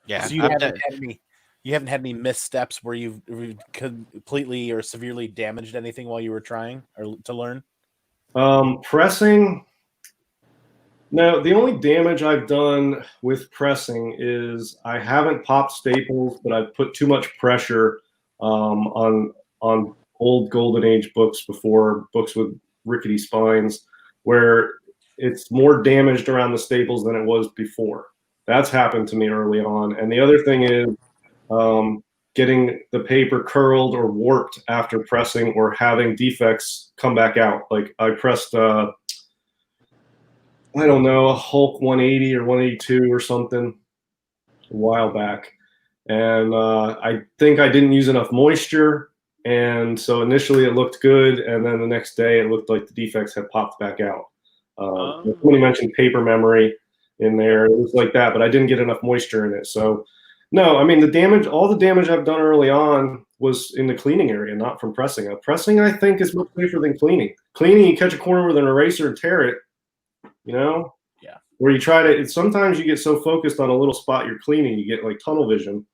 Yeah, so you haven't had any missteps where you've completely or severely damaged anything while you were trying or to learn? Pressing, No, the only damage I've done with pressing is I haven't popped staples, but I've put too much pressure on old Golden Age books before, books with rickety spines, where it's more damaged around the staples than it was before. That's happened to me early on. And the other thing is getting the paper curled or warped after pressing, or having defects come back out. Like I pressed I don't know, a Hulk 180 or 182 or something a while back. And I think I didn't use enough moisture. And so initially it looked good. And then the next day it looked like the defects had popped back out. Somebody mentioned paper memory in there. It was like that, but I didn't get enough moisture in it. So no, I mean, all the damage I've done early on was in the cleaning area, not from pressing. Pressing, I think, is much safer than cleaning. Cleaning, you catch a corner with an eraser and tear it. Yeah. Where you try to, sometimes you get so focused on a little spot you're cleaning, you get like tunnel vision,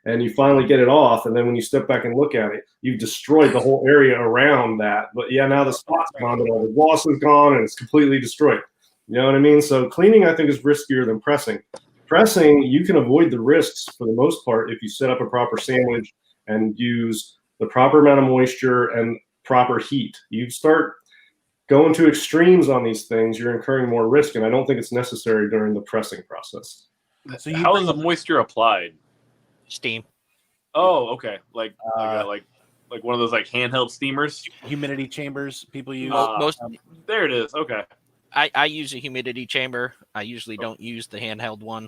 and you finally get it off. And then when you step back and look at it, you've destroyed the whole area around that. But yeah, now the spot's gone, but all the gloss is gone, and it's completely destroyed. You know what I mean? So cleaning, I think, is riskier than pressing. Pressing, you can avoid the risks for the most part if you set up a proper sandwich and use the proper amount of moisture and proper heat. You start going to extremes on these things, you're incurring more risk, and I don't think it's necessary during the pressing process. So how is the moisture applied? Steam. Oh, okay. Like one of those like handheld steamers, humidity chambers people use. There it is. Okay. I use a humidity chamber. I usually don't use the handheld one.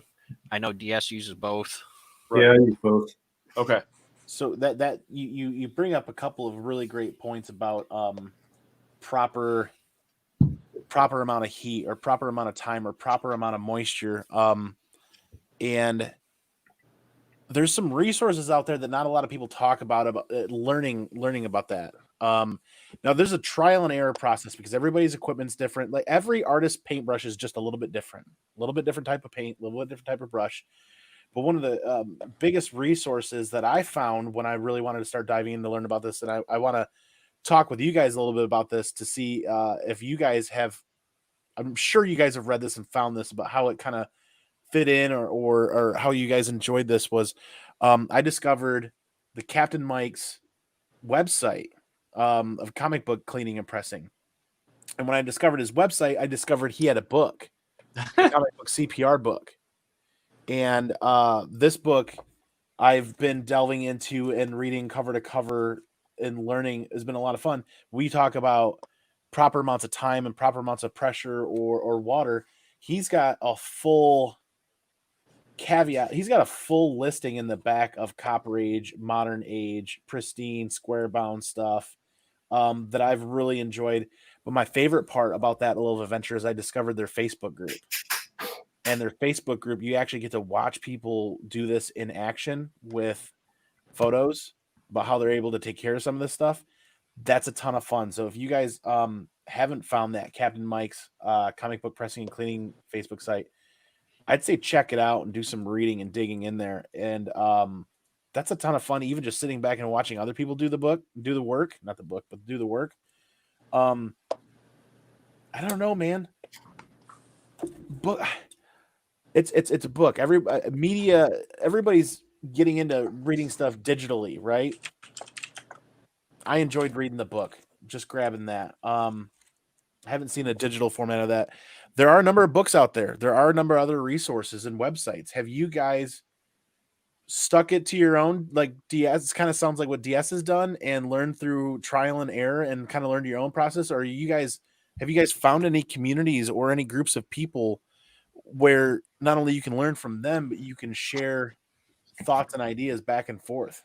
I know DS uses both. Right. Yeah, I use both. Okay. So that you bring up a couple of really great points about proper amount of heat, or proper amount of time, or proper amount of moisture. And there's some resources out there that not a lot of people talk about learning about that. Now there's a trial and error process because everybody's equipment's different. Like every artist paintbrush is just a little bit different type of paint, a little bit different type of brush. But one of the biggest resources that I found when I really wanted to start diving in to learn about this, and I want to talk with you guys a little bit about this to see if you guys have, I'm sure you guys have read this and found this about how it kind of fit in, or how you guys enjoyed this, was I discovered the Captain Mike's website of comic book cleaning and pressing. And when I discovered his website, I discovered he had a book, a comic book CPR book. And this book I've been delving into and reading cover to cover and learning has been a lot of fun. We talk about proper amounts of time and proper amounts of pressure or water. He's got a full caveat. He's got a full listing in the back of Copper Age, Modern Age, pristine, square bound stuff that I've really enjoyed. But my favorite part about that little adventure is I discovered their Facebook group. And their Facebook group, you actually get to watch people do this in action with photos about how they're able to take care of some of this stuff. That's a ton of fun. So if you guys haven't found that Captain Mike's comic book pressing and cleaning Facebook site, I'd say check it out and do some reading and digging in there. And that's a ton of fun, even just sitting back and watching other people do the work. I don't know, man. But it's a book. Everybody's getting into reading stuff digitally, right? I enjoyed reading the book, just grabbing that. I haven't seen a digital format of that. There are a number of books out there. There are a number of other resources and websites. Have you guys stuck it to your own, like DS? Kind of sounds like what DS has done, and learned through trial and error and kind of learned your own process. Or have you guys found any communities or any groups of people where not only you can learn from them, but you can share thoughts and ideas back and forth?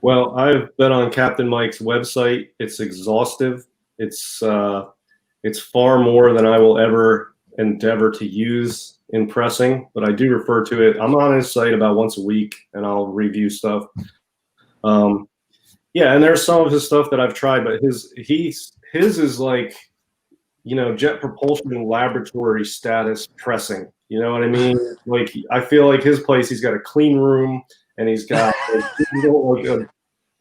Well, I've been on Captain Mike's website. It's exhaustive. It's far more than I will ever endeavor to use in pressing, but I do refer to it. I'm on his site about once a week, and I'll review stuff. Yeah, and there's some of his stuff that I've tried, but his is like, jet propulsion laboratory status pressing. You know what I mean? Like, I feel like his place, he's got a clean room, and he's got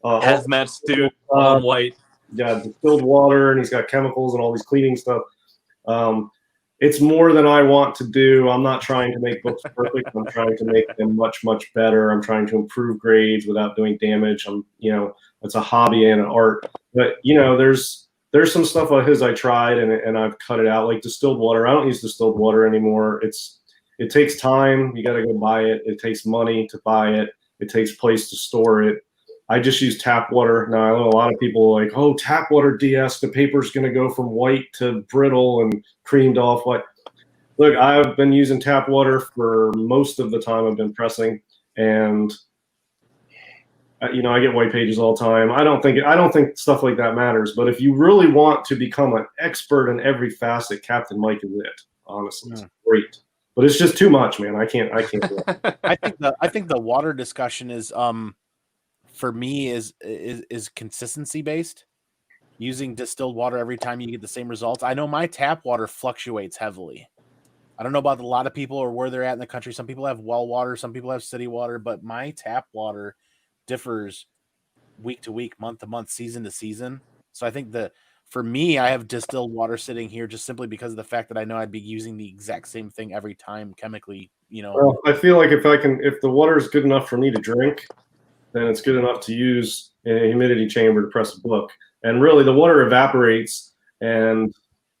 hazmat suit, white. Yeah, distilled water, and he's got chemicals and all these cleaning stuff. it's more than I want to do. I'm not trying to make books perfect. I'm trying to make them much, much better. I'm trying to improve grades without doing damage. It's a hobby and an art. But, there's some stuff of his I tried and I've cut it out, like distilled water. I don't use distilled water anymore. It takes time. You got to go buy it. It takes money to buy it. It takes place to store it. I just use tap water. Now, I know a lot of people are like, oh, tap water DS, the paper's going to go from white to brittle and creamed off white. Look, I've been using tap water for most of the time I've been pressing, and I get white pages all the time. I don't think stuff like that matters. But if you really want to become an expert in every facet, Captain Mike is it. Honestly, It's great. But it's just too much, man. I can't do it. I think the water discussion is for me is consistency based. Using distilled water every time you get the same results. I know my tap water fluctuates heavily. I don't know about a lot of people or where they're at in the country. Some people have well water, some people have city water, but my tap water differs week to week, month to month, season to season. So I think for me, I have distilled water sitting here just simply because of the fact that I know I'd be using the exact same thing every time chemically, Well, I feel like if the water is good enough for me to drink, then it's good enough to use in a humidity chamber to press a book. And really, the water evaporates, and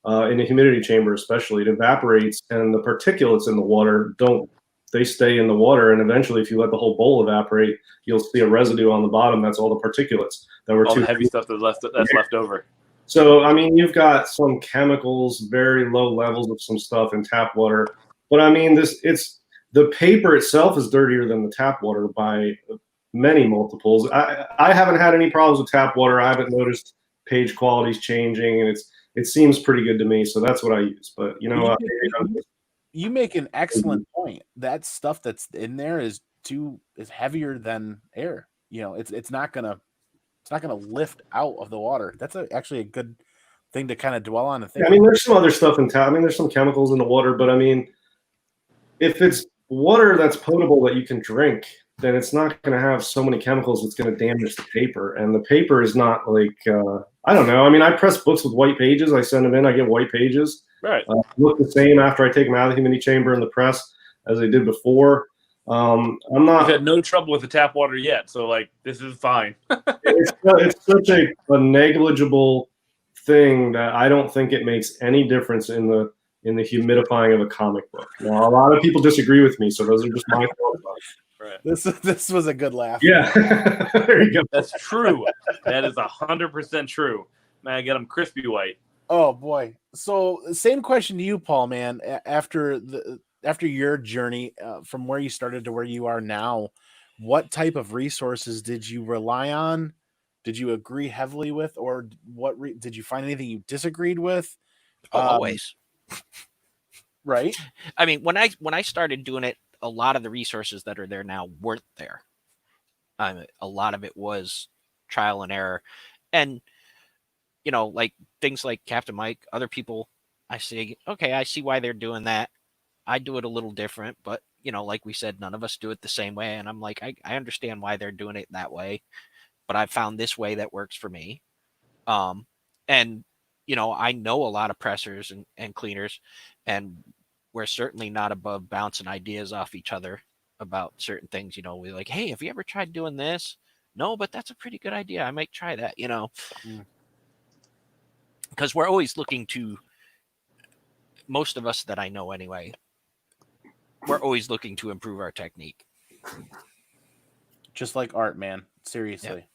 in a humidity chamber especially, it evaporates, and the particulates in the water they stay in the water, and eventually, if you let the whole bowl evaporate, you'll see a residue on the bottom. That's all the particulates that were all the heavy stuff that's left over. So, I mean, you've got some chemicals, very low levels of some stuff in tap water, but I mean, the paper itself is dirtier than the tap water by many multiples. I haven't had any problems with tap water. I haven't noticed page qualities changing, and it seems pretty good to me. So that's what I use. But you make an excellent point. That stuff that's in there is heavier than air. It's not gonna lift out of the water. That's actually a good thing to kind of dwell on and think. I mean, there's some other stuff in tap. I mean, there's some chemicals in the water, but I mean, if it's water that's potable that you can drink, then it's not going to have so many chemicals that's going to damage the paper. And the paper is not like, I don't know. I mean, I press books with white pages. I send them in. I get white pages. Right. Look the same after I take them out of the humidity chamber in the press as I did before. I've had no trouble with the tap water yet. So, this is fine. It's such a negligible thing that I don't think it makes any difference in the humidifying of a comic book. Now, a lot of people disagree with me, so those are just my thoughts about it. Right. This was a good laugh. Yeah, there you go. That's true. That is 100% true. Man, I get them crispy white. Oh boy. So same question to you, Paul. Man, after your journey from where you started to where you are now, what type of resources did you rely on? Did you agree heavily with, or did you find anything you disagreed with? Always. Right. I mean, when I started doing it, a lot of the resources that are there now weren't there. A lot of it was trial and error, and like things like Captain Mike, other people, I say, okay, I see why they're doing that. I do it a little different, but like we said, none of us do it the same way. And I'm like, I understand why they're doing it that way, but I found this way that works for me. And I know a lot of pressers and cleaners, and we're certainly not above bouncing ideas off each other about certain things. We're like, hey, have you ever tried doing this? No, but that's a pretty good idea. I might try that, because we're always looking to, most of us that I know anyway, we're always looking to improve our technique. Just like art, man. Seriously.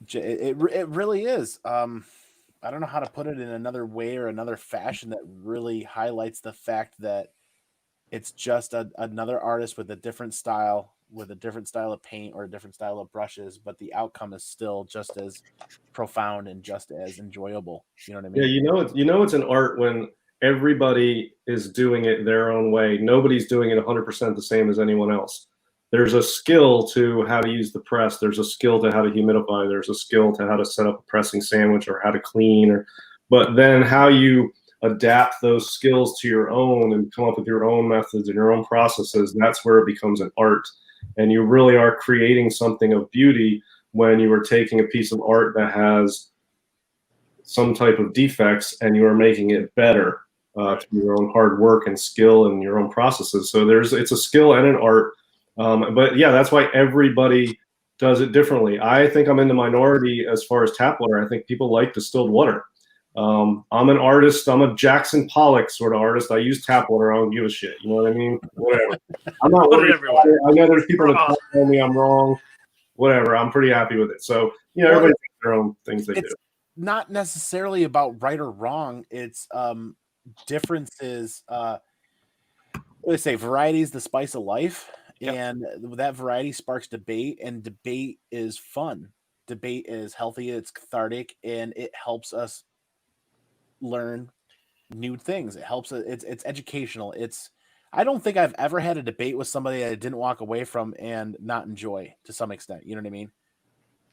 Yep. It really is. I don't know how to put it in another way or another fashion that really highlights the fact that it's just another artist with a different style of paint or a different style of brushes, but the outcome is still just as profound and just as enjoyable. You know what I mean? Yeah, it's an art when everybody is doing it their own way. Nobody's doing it 100% the same as anyone else. There's a skill to how to use the press. There's a skill to how to humidify. There's a skill to how to set up a pressing sandwich or how to clean. But then how you adapt those skills to your own and come up with your own methods and your own processes, that's where it becomes an art. And you really are creating something of beauty when you are taking a piece of art that has some type of defects, and you are making it better through your own hard work and skill and your own processes. So it's a skill and an art. But yeah, that's why everybody does it differently. I think I'm in the minority as far as tap water. I think people like distilled water. I'm an artist. I'm a Jackson Pollock sort of artist. I use tap water. I don't give a shit. You know what I mean? Whatever. I'm not worried about it. I know there's people that tell me I'm wrong. Whatever. I'm pretty happy with it. So, everybody thinks their own things they do. It's not necessarily about right or wrong. It's differences. Let's say variety is the spice of life. Yep. And that variety sparks debate, and debate is fun. Debate is healthy, it's cathartic, and it helps us learn new things. It helps us, it's educational. I don't think I've ever had a debate with somebody that I didn't walk away from and not enjoy to some extent. You know what I mean?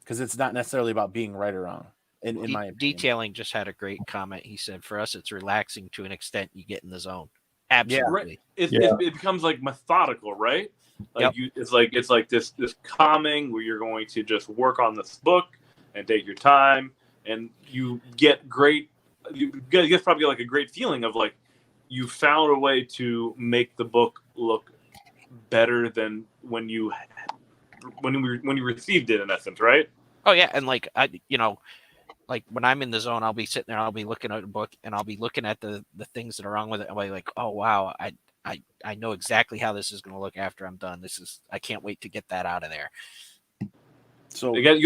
Because it's not necessarily about being right or wrong. In my opinion. Detailing just had a great comment. He said, for us, it's relaxing to an extent. You get in the zone. Absolutely. Yeah. It becomes like methodical, right? Like it's like this calming where you're going to just work on this book and take your time, and you get great. You guys probably get like a great feeling of like you found a way to make the book look better than when you received it, in essence, right? Oh yeah, and like like when I'm in the zone, I'll be sitting there, I'll be looking at a book, and I'll be looking at the things that are wrong with it. I'll be like, oh wow, I know exactly how this is going to look after I'm done. I can't wait to get that out of there. So you guys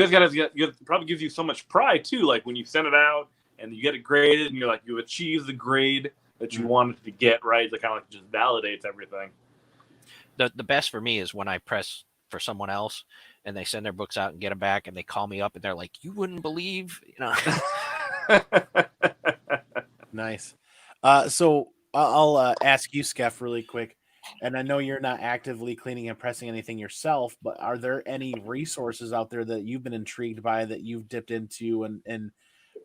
probably gives you so much pride too. Like when you send it out and you get it graded, and you're like, you achieve the grade that you wanted to get, right? It kind of like just validates everything. The best for me is when I press for someone else and they send their books out and get them back, and they call me up and they're like, you wouldn't believe, Nice. So I'll ask you, Skeff, really quick. And I know you're not actively cleaning and pressing anything yourself, but are there any resources out there that you've been intrigued by that you've dipped into and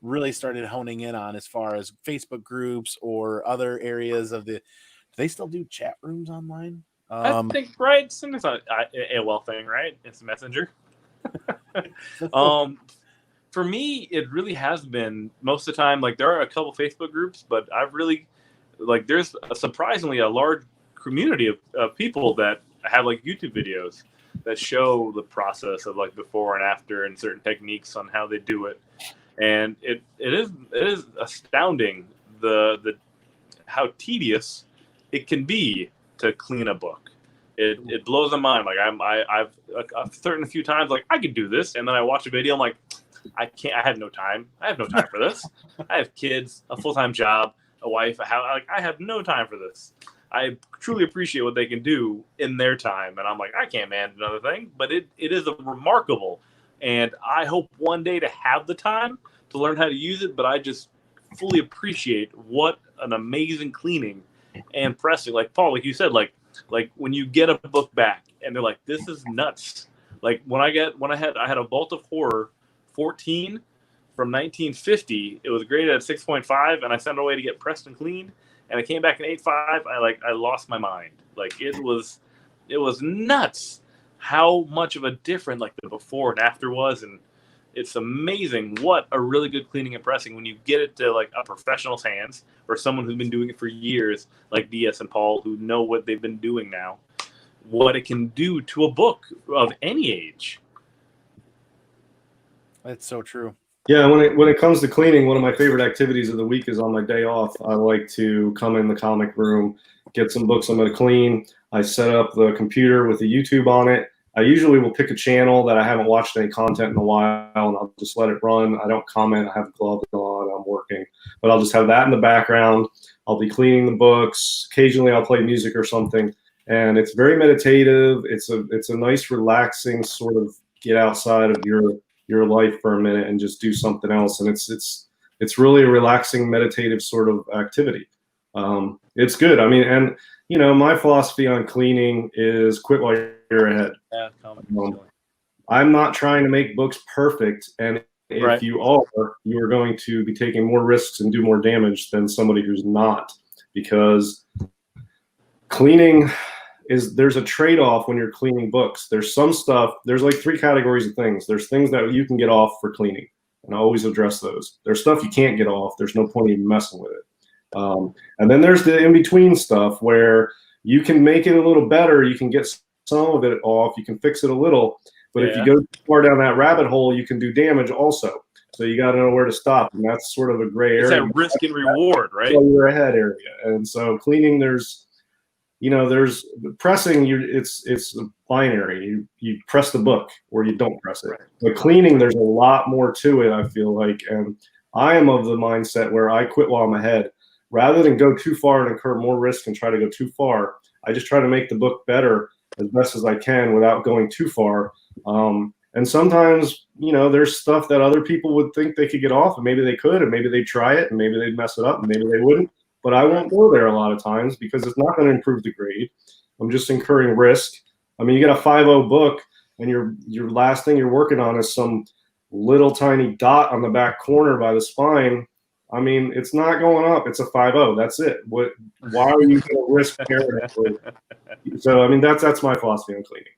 really started honing in on, as far as Facebook groups or other areas of do they still do chat rooms online? I think, right? It's an AOL thing, right? It's Messenger. For me, it really has been most of the time. Like there are a couple Facebook groups, but I've really there's surprisingly a large community of people that have like YouTube videos that show the process of like before and after and certain techniques on how they do it. And it is astounding the how tedious it can be to clean a book. It blows my mind. Like I've certain a few times like I could do this, and then I watch a video. I'm like, I can't. I have no time. I have no time for this. I have kids, a full-time job, a wife. I have no time for this. I truly appreciate what they can do in their time, and I'm like, I can't manage another thing. But it is a remarkable, and I hope one day to have the time to learn how to use it. But I just fully appreciate what an amazing cleaning and pressing. Like Paul, like you said, like when you get a book back and they're like, this is nuts. Like I had a Vault of Horror 14 from 1950. It was graded at 6.5, and I sent it away to get pressed and cleaned, and it came back in 8.5. I lost my mind. Like it was nuts how much of a difference like the before and after was, and it's amazing what a really good cleaning and pressing when you get it to like a professional's hands or someone who's been doing it for years, like DS and Paul, who know what they've been doing now, what it can do to a book of any age. That's so true. Yeah, when it comes to cleaning, one of my favorite activities of the week is on my day off. I like to come in the comic room, get some books I'm going to clean. I set up the computer with the YouTube on it. I usually will pick a channel that I haven't watched any content in a while, and I'll just let it run. I don't comment. I have gloves on. I'm working. But I'll just have that in the background. I'll be cleaning the books. Occasionally I'll play music or something. And it's very meditative. It's a nice, relaxing sort of get outside of your life for a minute and just do something else. And it's really a relaxing, meditative sort of activity. It's good. I mean, and my philosophy on cleaning is quit while you're ahead. Yeah, I'm not trying to make books perfect, and if you are going to be taking more risks and do more damage than somebody who's not, because cleaning there's a trade-off when you're cleaning books. There's some stuff, there's like 3 categories of things. There's things that you can get off for cleaning. and I always address those. There's stuff you can't get off. There's no point even messing with it. And then there's the in-between stuff where you can make it a little better. You can get some of it off. You can fix it a little. But if you go too far down that rabbit hole, you can do damage also. So you got to know where to stop, and that's sort of a gray area. It's that risk and reward, right? Your ahead area, and so cleaning, there's pressing. It's binary. You press the book or you don't press it. But cleaning, there's a lot more to it, I feel like, and I am of the mindset where I quit while I'm ahead, rather than go too far and incur more risk and try to go too far. I just try to make the book better as best as I can without going too far. And sometimes, there's stuff that other people would think they could get off, and maybe they could, and maybe they'd try it, and maybe they'd mess it up, and maybe they wouldn't. But I won't go there a lot of times because it's not going to improve the grade. I'm just incurring risk. I mean, you get a 5.0 book, and your last thing you're working on is some little tiny dot on the back corner by the spine. I mean, it's not going up. It's a 5.0. That's it. Why are you going to risk carrying it? So, I mean, that's my philosophy on cleaning.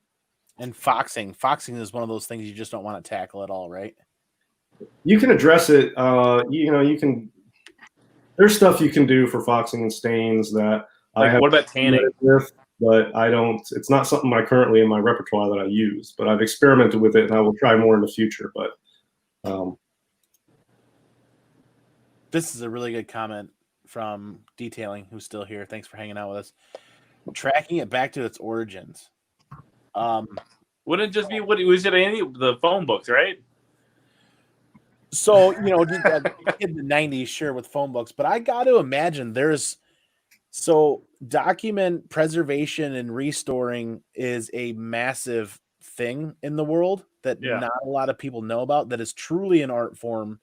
And foxing is one of those things you just don't want to tackle at all, right? You can address it. You can. There's stuff you can do for foxing and stains that what about tanning? But I don't. It's not something I currently in my repertoire that I use. But I've experimented with it, and I will try more in the future. But this is a really good comment from Detailing, who's still here. Thanks for hanging out with us. Tracking it back to its origins. Wouldn't it just be what was it? The phone books, right? So in the 90s, sure, with phone books, but I got to imagine document preservation and restoring is a massive thing in the world that not a lot of people know about. That is truly an art form,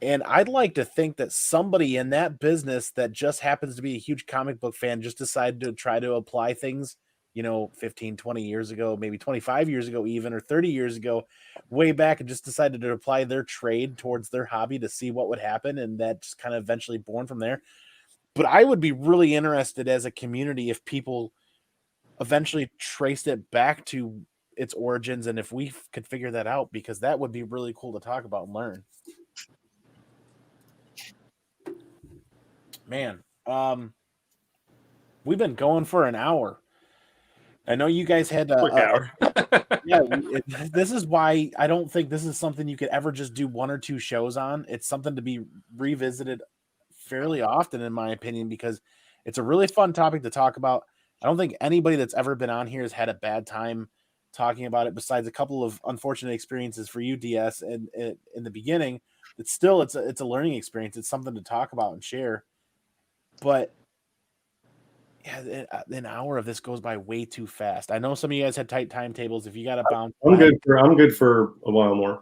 and I'd like to think that somebody in that business that just happens to be a huge comic book fan just decided to try to apply things 15, 20 years ago, maybe 25 years ago even, or 30 years ago, way back, and just decided to apply their trade towards their hobby to see what would happen, and that just kind of eventually born from there. But I would be really interested as a community if people eventually traced it back to its origins, and if we could figure that out, because that would be really cool to talk about and learn. Man, we've been going for an hour. I know you guys had quick hour. This is why I don't think this is something you could ever just do one or two shows on. It's something to be revisited fairly often, in my opinion, because it's a really fun topic to talk about. I don't think anybody that's ever been on here has had a bad time talking about it, besides a couple of unfortunate experiences for you, DS, and in the beginning. It's a learning experience. It's something to talk about and share. But yeah, an hour of this goes by way too fast. I know some of you guys had tight timetables. If you got to bounce, I'm good for a while more.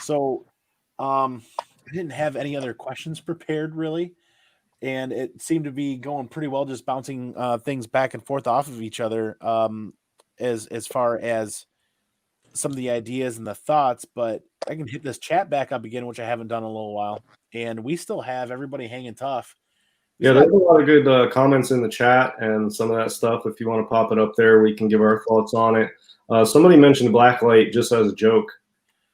So, I didn't have any other questions prepared really, and it seemed to be going pretty well, just bouncing things back and forth off of each other, as far as some of the ideas and the thoughts. But I can hit this chat back up again, which I haven't done in a little while, and we still have everybody hanging tough. Yeah, there's a lot of good comments in the chat and some of that stuff. If you want to pop it up there, we can give our thoughts on it. Somebody mentioned blacklight just as a joke.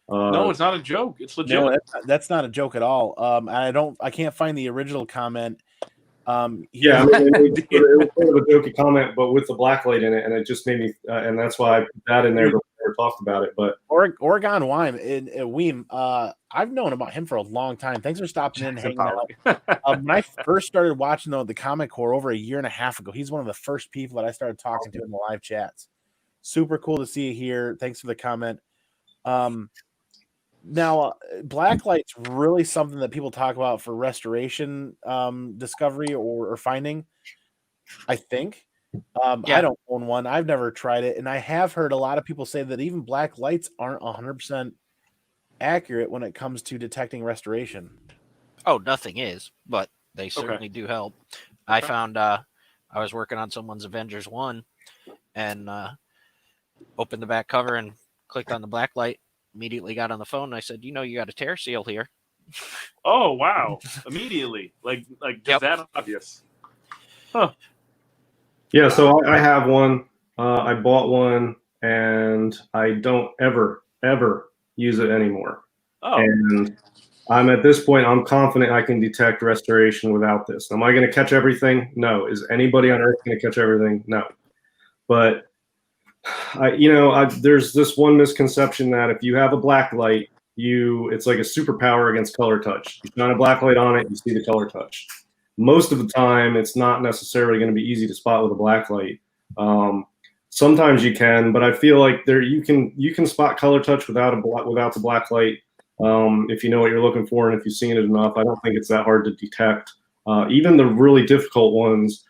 No, it's not a joke. It's legit. No, that's not a joke at all. I can't find the original comment. I mean, it was sort of a jokey comment, but with the blacklight in it, and it just made me, and that's why I put that in there before we talked about it. But Oregon Wine in Weem, I've known about him for a long time. Thanks for stopping in and hanging out. When I first started watching the Comic Core over a year and a half ago, he's one of the first people that I started talking to in the live chats. Super cool to see you here. Thanks for the comment. Now, blacklight's really something that people talk about for restoration discovery or finding, I think. I don't own one. I've never tried it. And I have heard a lot of people say that even black lights aren't 100% accurate when it comes to detecting restoration. Oh, nothing is, but they certainly do help. I found I was working on someone's Avengers 1 and opened the back cover and clicked on the black light. Immediately got on the phone and I said, you got a tear seal here. Oh, wow. Immediately. Like just that obvious. Huh. Yeah, so I have one. I bought one and I don't ever use it anymore. Oh. And I'm at this point, I'm confident I can detect restoration without this. Am I going to catch everything? No. Is anybody on Earth going to catch everything? No. But there's this one misconception that if you have a black light, it's like a superpower against color touch. You shine a black light on it, you see the color touch. Most of the time, it's not necessarily going to be easy to spot with a black light. Sometimes you can, but I feel like you can spot color touch without the black light. If you know what you're looking for and if you've seen it enough. I don't think it's that hard to detect. Even the really difficult ones,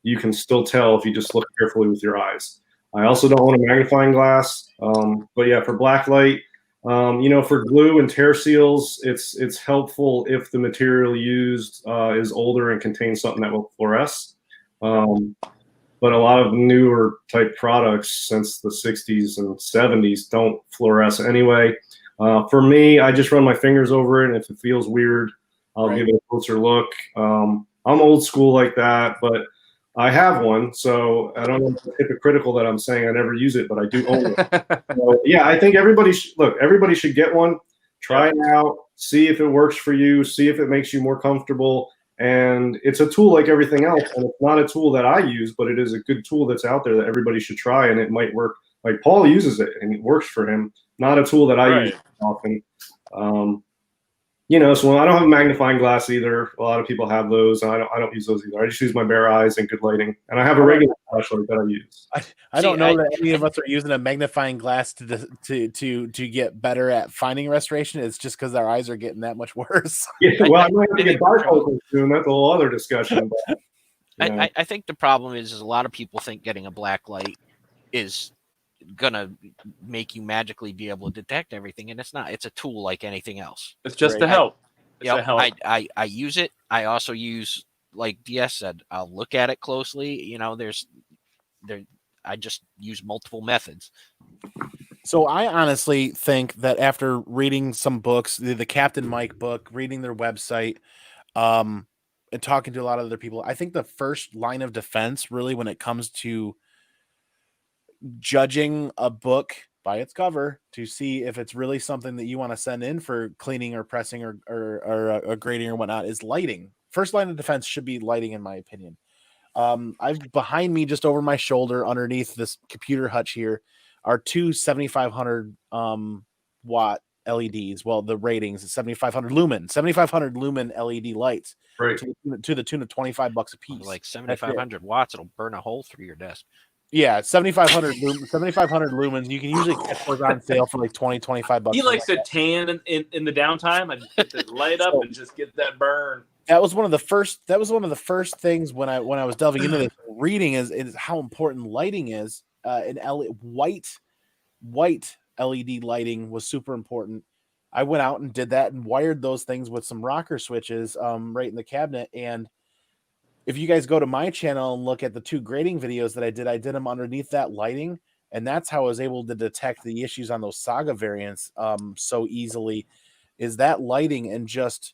you can still tell if you just look carefully with your eyes. I also don't want a magnifying glass, but yeah, for black light, for glue and tear seals, it's helpful if the material used is older and contains something that will fluoresce. But a lot of newer type products since the 60s and 70s don't fluoresce anyway. For me, I just run my fingers over it, and if it feels weird, I'll give it a closer look. I'm old school like that, but I have one, so I don't know if it's hypocritical that I'm saying I never use it, but I do own it. So, yeah, I think everybody should get one, try it out, see if it works for you, see if it makes you more comfortable. And it's a tool like everything else, and it's not a tool that I use, but it is a good tool that's out there that everybody should try, and it might work. Like Paul uses it, and it works for him. Not a tool that I use often. So I don't have a magnifying glass either. A lot of people have those, and I don't use those either. I just use my bare eyes and good lighting, and I have a regular flashlight that I use. I don't know that any of us are using a magnifying glass to get better at finding restoration. It's just because our eyes are getting that much worse. Yeah, well, I might have to get bifocals soon. That's a whole other discussion. But, I think the problem is a lot of people think getting a black light is gonna make you magically be able to detect everything, and it's not. It's a tool like anything else. It's just to help. I use it. I also use, like DS said, I'll look at it closely. I just use multiple methods. So I honestly think that after reading some books, the Captain Mike book, reading their website, and talking to a lot of other people, I think the first line of defense, really, when it comes to judging a book by its cover to see if it's really something that you want to send in for cleaning or pressing or grading or whatnot, is lighting. First line of defense should be lighting, in my opinion. I've behind me, just over my shoulder, underneath this computer hutch here, are two 7,500 watt LEDs. Well, the ratings is 7,500 lumen LED lights, right, to the tune of $25 a piece. Like 7,500 watts, it'll burn a hole through your desk. Yeah, 7,500 lumens. You can usually get those on sale for like $20-25. He likes to tan in the downtime and get the light up and just get that burn. That was one of the first things when I was delving into this reading is how important lighting is. And white LED lighting was super important. I went out and did that and wired those things with some rocker switches right in the cabinet. And if you guys go to my channel and look at the 2 grading videos that I did them underneath that lighting, and that's how I was able to detect the issues on those Saga variants so easily, is that lighting and just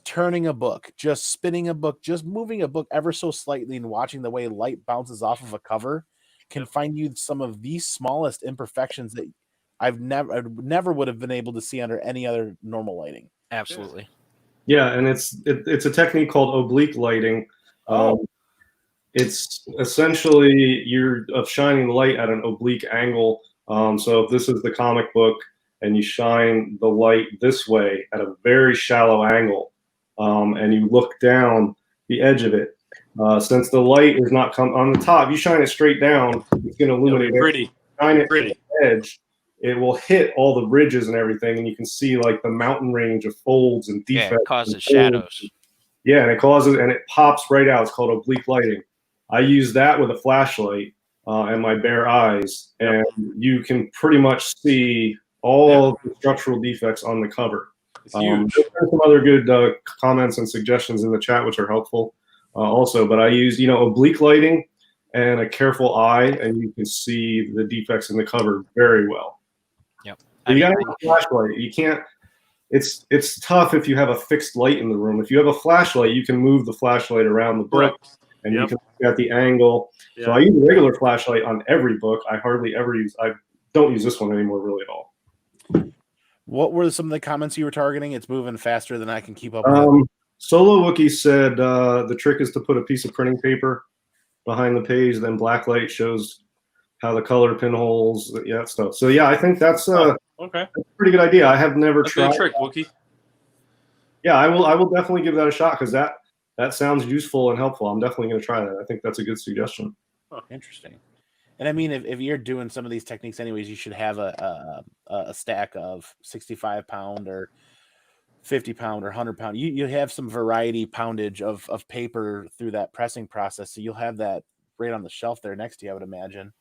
turning a book, just spinning a book, just moving a book ever so slightly and watching the way light bounces off of a cover can find you some of the smallest imperfections that I never would have been able to see under any other normal lighting. Absolutely. Yeah, and it's a technique called oblique lighting. It's essentially you're shining light at an oblique angle. So if this is the comic book and you shine the light this way at a very shallow angle, and you look down the edge of it, since the light is not on the top, you shine it straight down, it's going to illuminate it. Shine it at the edge, it will hit all the ridges and everything, and you can see like the mountain range of folds and defects. Yeah, it causes shadows. Yeah, and it pops right out. It's called oblique lighting. I use that with a flashlight and my bare eyes, and you can pretty much see all the structural defects on the cover. It's huge. There's some other good comments and suggestions in the chat, which are helpful also. But I use oblique lighting and a careful eye, and you can see the defects in the cover very well. Yep. You got to have a flashlight. You can't. It's tough if you have a fixed light in the room. If you have a flashlight, you can move the flashlight around the book, and you can look at the angle. Yep. So I use a regular flashlight on every book. I hardly ever use. I don't use this one anymore really at all. What were some of the comments you were targeting? It's moving faster than I can keep up with. Solo Wookie said the trick is to put a piece of printing paper behind the page, then blacklight shows how the color pinholes, that stuff. So yeah, I think that's okay. that's a pretty good idea. I have never That's tried. a good trick, Wookie. Yeah, I will definitely give that a shot because that sounds useful and helpful. I'm definitely going to try that. I think that's a good suggestion. Interesting. And I mean, if you're doing some of these techniques anyways, you should have a stack of 65-pound or 50-pound or 100-pound. You have some variety poundage of paper through that pressing process, so you'll have that right on the shelf there next to you, I would imagine.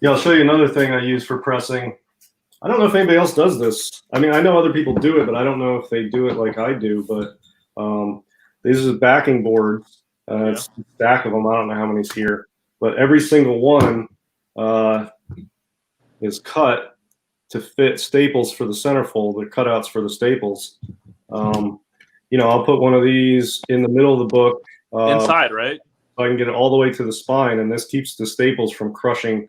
Yeah, I'll show you another thing I use for pressing. I don't know if anybody else does this. I mean, I know other people do it, but I don't know if they do it like I do. But these are backing boards. It's a stack of them. I don't know how many's here, but every single one is cut to fit staples for the centerfold, the cutouts for the staples. I'll put one of these in the middle of the book. Inside, right? So I can get it all the way to the spine, and this keeps the staples from crushing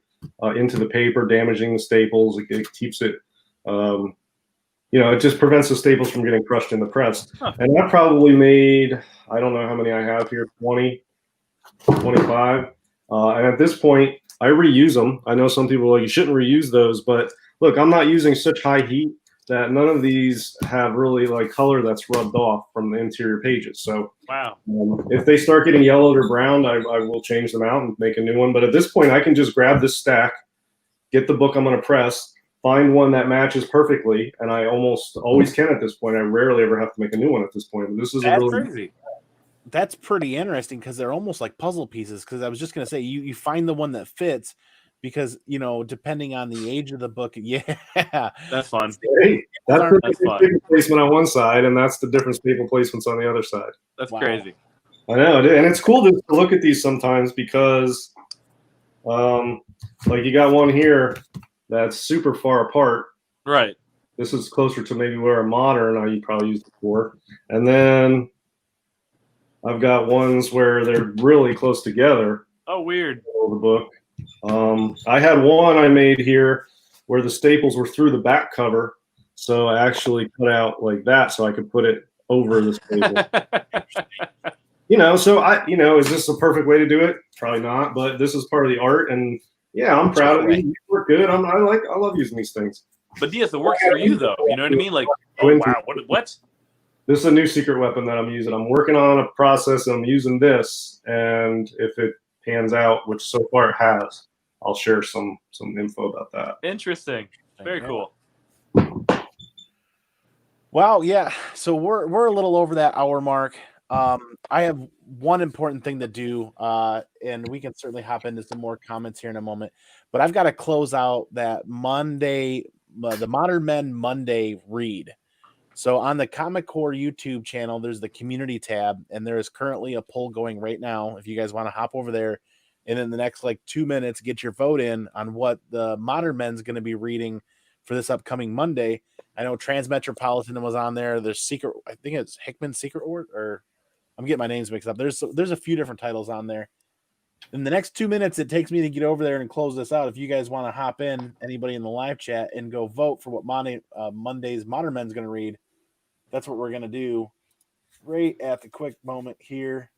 into the paper, damaging the staples. It keeps it, it just prevents the staples from getting crushed in the press. Huh. And that probably made, I don't know how many I have here, 20, 25. And at this point, I reuse them. I know some people are like, you shouldn't reuse those, but look, I'm not using such high heat that none of these have really like color that's rubbed off from the interior pages. So wow, if they start getting yellowed or browned, I will change them out and make a new one. But at this point, I can just grab this stack, get the book I'm going to press, find one that matches perfectly, and I almost always can at this point. I rarely ever have to make a new one at this point. But this is crazy. That's pretty interesting because they're almost like puzzle pieces. Because I was just going to say, you find the one that fits. Because, depending on the age of the book, that's fun. Hey, that's the paper placement on one side, and that's the different staple placements on the other side. That's crazy. I know, and it's cool to look at these sometimes because, like you got one here that's super far apart. Right. This is closer to maybe where a modern you probably used before, and then I've got ones where they're really close together. Oh, weird. The book. I had one I made here where the staples were through the back cover, so I actually cut out like that so I could put it over the staple. Is this a perfect way to do it? Probably not, but this is part of the art, and yeah, I'm proud of these. They work good. I love using these things. But Diaz, it works for you though. You know what I mean? Like, oh wow, what? This is a new secret weapon that I'm using. I'm working on a process, and I'm using this, and if it pans out, which so far it has, I'll share some info about that. Interesting. Very cool. Well, yeah. So we're a little over that hour mark. I have one important thing to do, and we can certainly hop into some more comments here in a moment. But I've got to close out that Monday, the Modern Men Monday read. So on the Comic Core YouTube channel, there's the community tab, and there is currently a poll going right now. If you guys want to hop over there, and in the next 2 minutes, get your vote in on what the Modern Men's going to be reading for this upcoming Monday. I know Transmetropolitan was on there. There's Secret, I think it's Hickman's Secret or I'm getting my names mixed up. There's a few different titles on there. In the next 2 minutes, it takes me to get over there and close this out. If you guys want to hop in, anybody in the live chat, and go vote for what Monday's Modern Men's going to read, that's what we're going to do right at the quick moment here.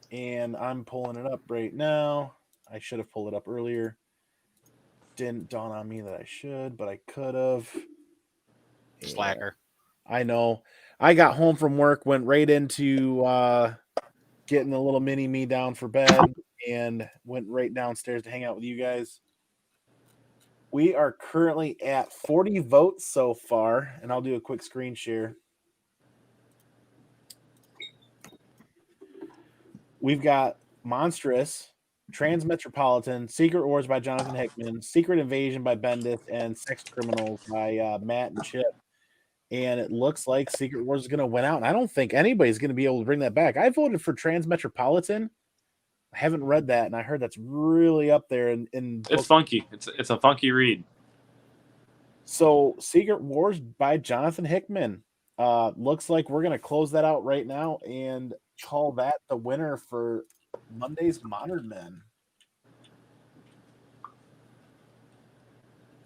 And I'm pulling it up right now. I should have pulled it up earlier. Didn't dawn on me that I should, but I could have. Slacker. I know. I got home from work, went right into getting the little mini me down for bed, and went right downstairs to hang out with you guys. We are currently at 40 votes so far, and I'll do a quick screen share. We've got Monstrous, Transmetropolitan, Secret Wars by Jonathan Hickman, Secret Invasion by Bendis, and Sex Criminals by Matt and Chip. And it looks like Secret Wars is going to win out. And I don't think anybody's going to be able to bring that back. I voted for Transmetropolitan. I haven't read that, and I heard that's really up there. It's funky. It's a funky read. So Secret Wars by Jonathan Hickman. Looks like we're going to close that out right now and call that the winner for Monday's Modern Men.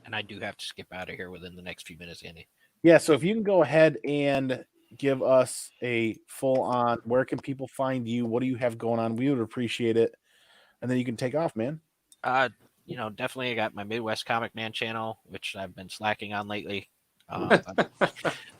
And I do have to skip out of here within the next few minutes, Andy. Yeah, so if you can go ahead and give us a full on, where can people find you? What do you have going on? We would appreciate it. And then you can take off, man. Definitely I got my Midwest Comic Man channel, which I've been slacking on lately.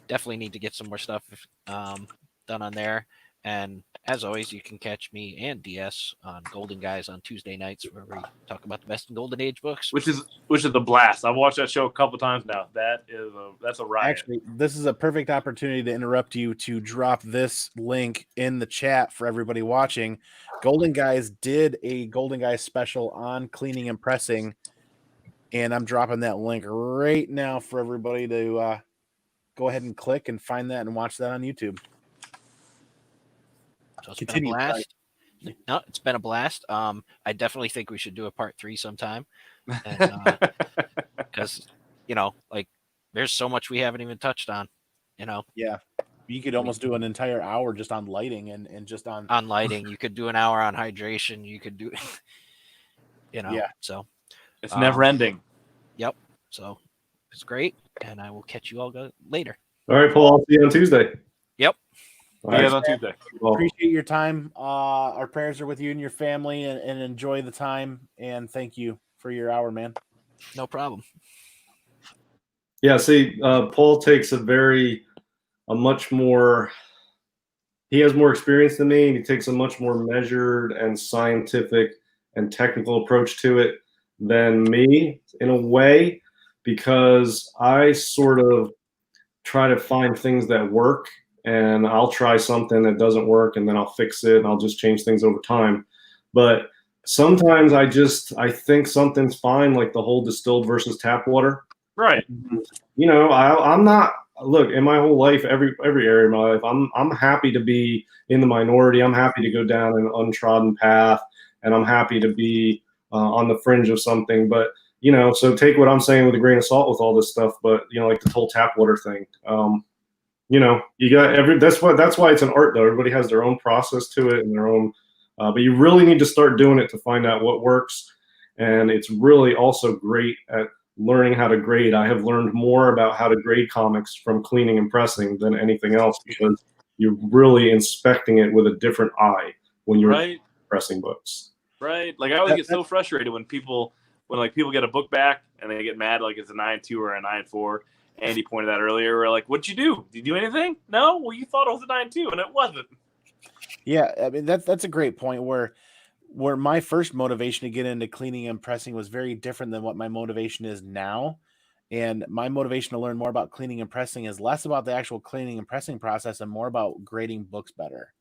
Definitely need to get some more stuff done on there. And as always, you can catch me and DS on Golden Guys on Tuesday nights, where we talk about the best in Golden Age books. Which is the blast. I've watched that show a couple times now. That's a riot. Actually, this is a perfect opportunity to interrupt you to drop this link in the chat for everybody watching. Golden Guys did a Golden Guys special on cleaning and pressing, and I'm dropping that link right now for everybody to go ahead and click and find that and watch that on YouTube. So it's been a blast. No, it's been a blast. I definitely think we should do a part 3 sometime, because there's so much we haven't even touched on. Yeah, you could almost do an entire hour just on lighting and just on lighting. You could do an hour on hydration. You could do, Yeah. So it's never ending. Yep. So it's great, and I will catch you all later. All right, Paul. I'll see you on Tuesday. Yep. All right. on Tuesday. Well, Appreciate your time. Our prayers are with you and your family, and enjoy the time. And thank you for your hour, man. No problem. yeah, see, Paul takes he has more experience than me, and he takes a much more measured and scientific and technical approach to it than me, in a way, because I sort of try to find things that work, and I'll try something that doesn't work, and then I'll fix it, and I'll just change things over time. But sometimes I think something's fine, like the whole distilled versus tap water. Right. I'm not, look, in my whole life, every area of my life, I'm happy to be in the minority. I'm happy to go down an untrodden path, and I'm happy to be on the fringe of something. But so take what I'm saying with a grain of salt with all this stuff. But like the whole tap water thing, you got that's why it's an art, though. Everybody has their own process to it and their own, but you really need to start doing it to find out what works. And it's really also great at learning how to grade. I have learned more about how to grade comics from cleaning and pressing than anything else, because you're really inspecting it with a different eye when you're pressing books. Right. Like I always get so frustrated when people get a book back and they get mad like it's a 9.2 or a 9.4. Andy pointed out earlier. We're like, "What'd you do? Did you do anything? No. Well, you thought it was a 9.2 and it wasn't." Yeah, I mean that's a great point. Where my first motivation to get into cleaning and pressing was very different than what my motivation is now. And my motivation to learn more about cleaning and pressing is less about the actual cleaning and pressing process and more about grading books better.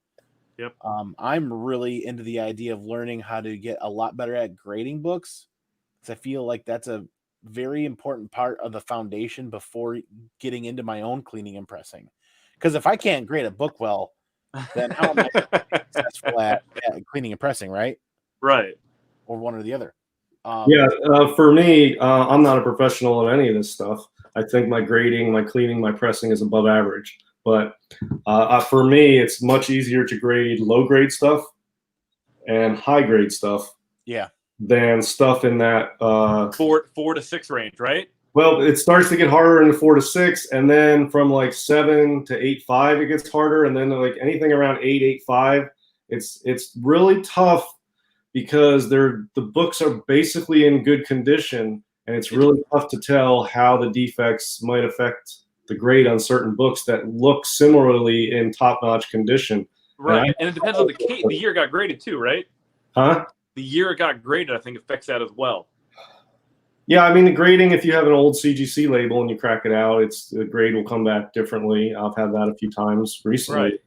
Yep. I'm really into the idea of learning how to get a lot better at grading books, because I feel like that's a very important part of the foundation before getting into my own cleaning and pressing. Because if I can't grade a book well, then how am I successful at cleaning and pressing, right? Right. Or one or the other. For me, I'm not a professional at any of this stuff. I think my grading, my cleaning, my pressing is above average. But for me, it's much easier to grade low-grade stuff and high-grade stuff. Yeah. Than stuff in that 4 to 6 range, right? Well, it starts to get harder in the 4 to 6, and then from like 7 to 8.5, it gets harder, and then like anything around 8.5, it's really tough, because the books are basically in good condition, and it's really tough to tell how the defects might affect the grade on certain books that look similarly in top-notch condition. Right, and it depends on the year it got graded too, right? Huh? The year it got graded, I think, affects that as well. Yeah, I mean, the grading, if you have an old CGC label and you crack it out, the grade will come back differently. I've had that a few times recently.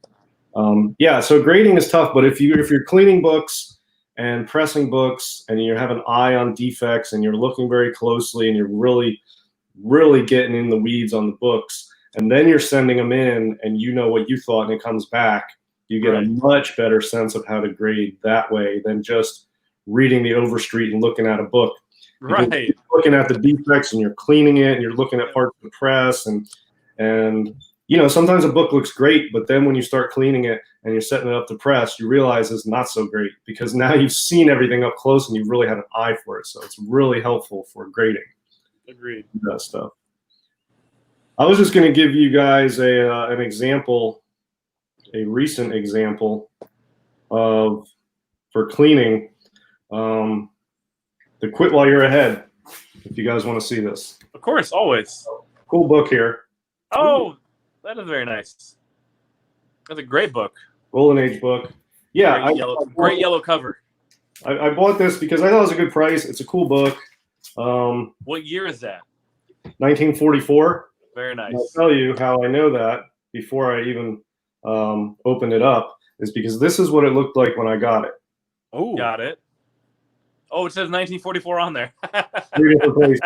Right. So grading is tough, but if you're cleaning books and pressing books and you have an eye on defects and you're looking very closely and you're really, really getting in the weeds on the books, and then you're sending them in and you know what you thought and it comes back, you get a much better sense of how to grade that way than just reading the overstreet and looking at a book. Right. You're looking at the defects and you're cleaning it and you're looking at parts of the press and sometimes a book looks great, but then when you start cleaning it and you're setting it up to press, you realize it's not so great, because now you've seen everything up close and you've really had an eye for it. So it's really helpful for grading. Agreed. That stuff. I was just going to give you guys an example, a recent example of for cleaning. The Quit While You're Ahead. If you guys want to see this, Of course, always. cool book here. Oh, that is very nice. That's a great book. Golden Age book. Yeah, Great yellow cover. I bought this because I thought it was a good price. It's a cool book. What year is that? 1944. Very nice. And I'll tell you how I know that before I even opened it up is because this is what it looked like when I got it. Oh, Got it. Oh, it says 1944 on there. 3 different places.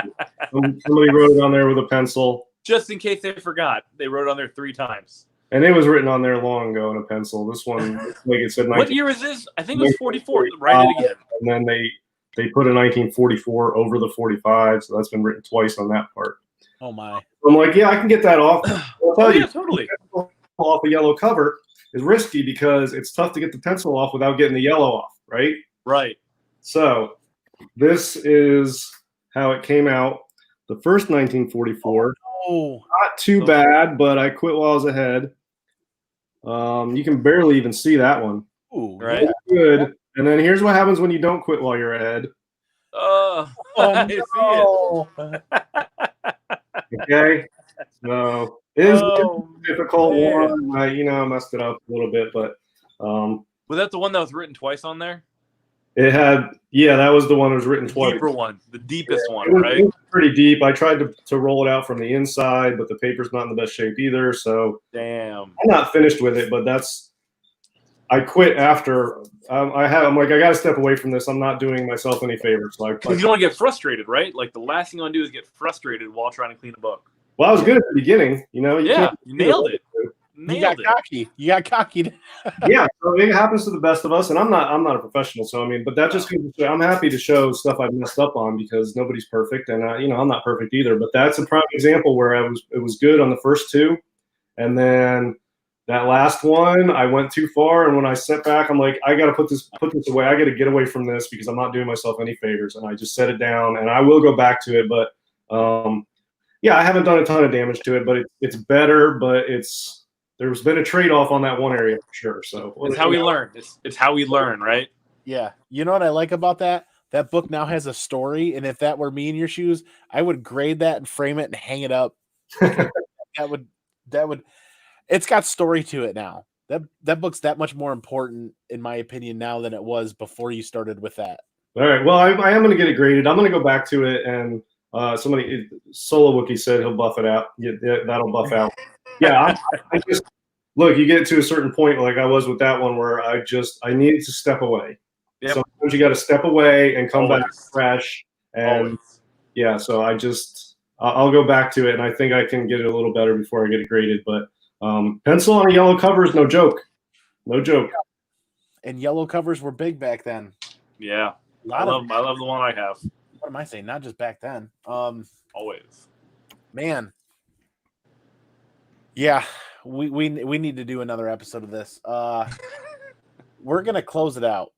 Somebody wrote it on there with a pencil. Just in case they forgot, they wrote it on there 3 times. And it was written on there long ago in a pencil. This one, like it said, What year is this? I think it was 44. Write it again. And then they put a 1944 over the 45, so that's been written twice on that part. oh my. I'm like, yeah, I can get that off. I'll tell you, Yeah, totally. off a yellow cover is risky because it's tough to get the pencil off without getting the yellow off, right? Right. So this is how it came out. The first 1944, Oh, not too bad, but I quit while I was ahead. You can barely even see that one. ooh, Right. Good. And then here's what happens when you don't quit while you're ahead. Oh, Oh, I see it. Okay. So it is Oh, a difficult man. one. I messed it up a little bit, but Was that the one that was written twice on there? it had, that was the one that was written The twice. deeper one, the deepest It one, was, right? it was pretty deep. I tried to roll it out from the inside, but the paper's not in the best shape either. So Damn. I'm not finished with it, but I quit after I'm like, I got to step away from this. I'm not doing myself any favors. So Because you don't want to get frustrated, right? Like the last thing you want to do is get frustrated while trying to clean a book. well, I was good at the beginning, Yeah, you nailed it. you got cocky. You got cocky. Yeah, so it happens to the best of us, and I'm not a professional, so but that just goes to show, I'm happy to show stuff I've messed up on because nobody's perfect, and I'm not perfect either. But that's a prime example where it was good on the first 2, and then that last one I went too far, and when I set back, I'm like, I got to put this away. I got to get away from this because I'm not doing myself any favors, and I just set it down, and I will go back to it, but I haven't done a ton of damage to it, but it's better, but there's been a trade-off on that one area for sure. So It's how we learn. It's how we learn, right? Yeah. You know what I like about that? That book now has a story, and if that were me in your shoes, I would grade that and frame it and hang it up. that would it's got story to it now. That book's that much more important in my opinion now than it was before you started with that. All right. Well, I am going to get it graded. I'm going to go back to it, and somebody, Solo Wookie said he'll buff it out. Yeah, that'll buff out. Yeah, I just look. You get to a certain point, like I was with that one, where I needed to step away. Yep. Sometimes you got to step away and come back Always. fresh. And Always. so I'll go back to it, and I think I can get it a little better before I get it graded. But pencil on a yellow cover is no joke. No joke. And yellow covers were big back then. Yeah. I I love the one I have. What am I saying? Not just back then. Always. Man. Yeah, we need to do another episode of this. We're gonna close it out.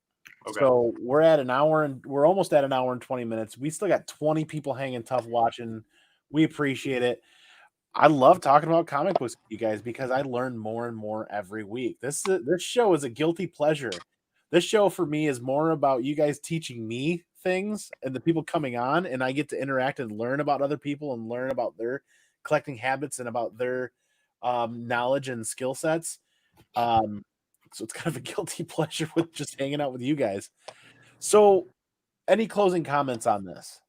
Okay. So we're at an hour and we're almost at an hour and 20 minutes. We still got 20 people hanging tough watching. We appreciate it. I love talking about comic books with you guys because I learn more and more every week. This show is a guilty pleasure. This show for me is more about you guys teaching me things and the people coming on, and I get to interact and learn about other people and learn about their collecting habits and about their knowledge and skill sets. So it's kind of a guilty pleasure with just hanging out with you guys. So any closing comments on this?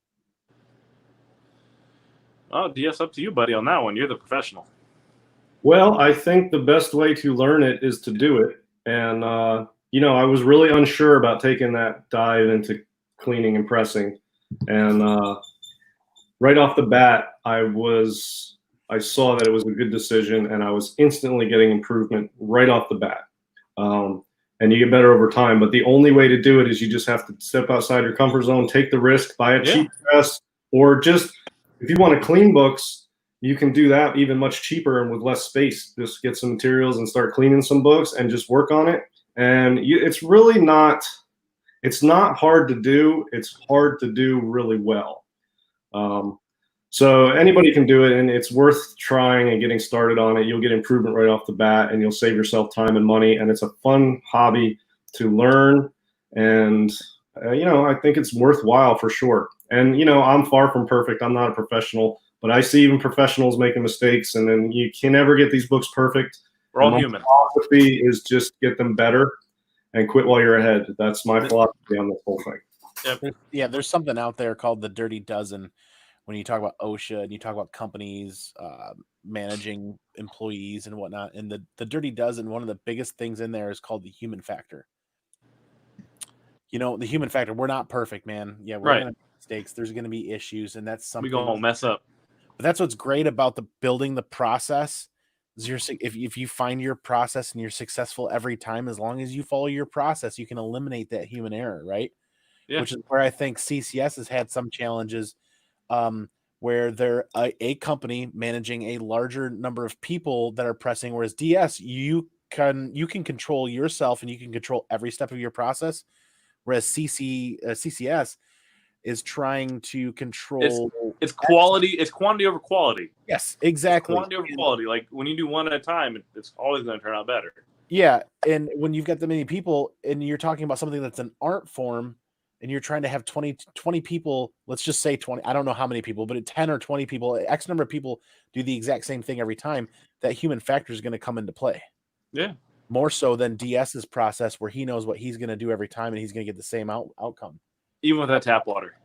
Oh, DS, up to you, buddy, on that one. You're the professional. Well, I think the best way to learn it is to do it. And, I was really unsure about taking that dive into cleaning and pressing. And right off the bat, I saw that it was a good decision, and I was instantly getting improvement right off the bat. And you get better over time. But the only way to do it is you just have to step outside your comfort zone, take the risk, buy a cheap press, or just if you want to clean books, you can do that even much cheaper and with less space. Just get some materials and start cleaning some books and just work on it. And it's really not hard to do. It's hard to do really well. So anybody can do it, and it's worth trying and getting started on it. You'll get improvement right off the bat, and you'll save yourself time and money. And it's a fun hobby to learn, and I think it's worthwhile for sure. And I'm far from perfect. I'm not a professional, but I see even professionals making mistakes, and then you can never get these books perfect. We're all human. My philosophy is just get them better and quit while you're ahead. That's my philosophy on this whole thing. Yep. Yeah, there's something out there called the Dirty Dozen. When you talk about OSHA and you talk about companies managing employees and whatnot, and the Dirty Dozen, one of the biggest things in there is called the human factor. The human factor. We're not perfect, man. Yeah, we're gonna make mistakes. There's gonna be issues, and that's something We're gonna mess up. But that's what's great about building the process. Is if you find your process and you're successful every time, as long as you follow your process, you can eliminate that human error, right? Yeah. Which is where I think CCS has had some challenges. Where they're a company managing a larger number of people that are pressing, whereas DS, you can control yourself and you can control every step of your process, whereas CCS is trying to control. It's quality. It's quantity over quality. Yes, exactly. It's quantity over quality. Like when you do one at a time, it's always going to turn out better. Yeah, and when you've got that many people and you're talking about something that's an art form, and you're trying to have 20 people, let's just say 20, I don't know how many people, but 10 or 20 people, X number of people do the exact same thing every time, that human factor is going to come into play. Yeah. More so than DS's process, where he knows what he's going to do every time and he's going to get the same outcome. Even with that tap water.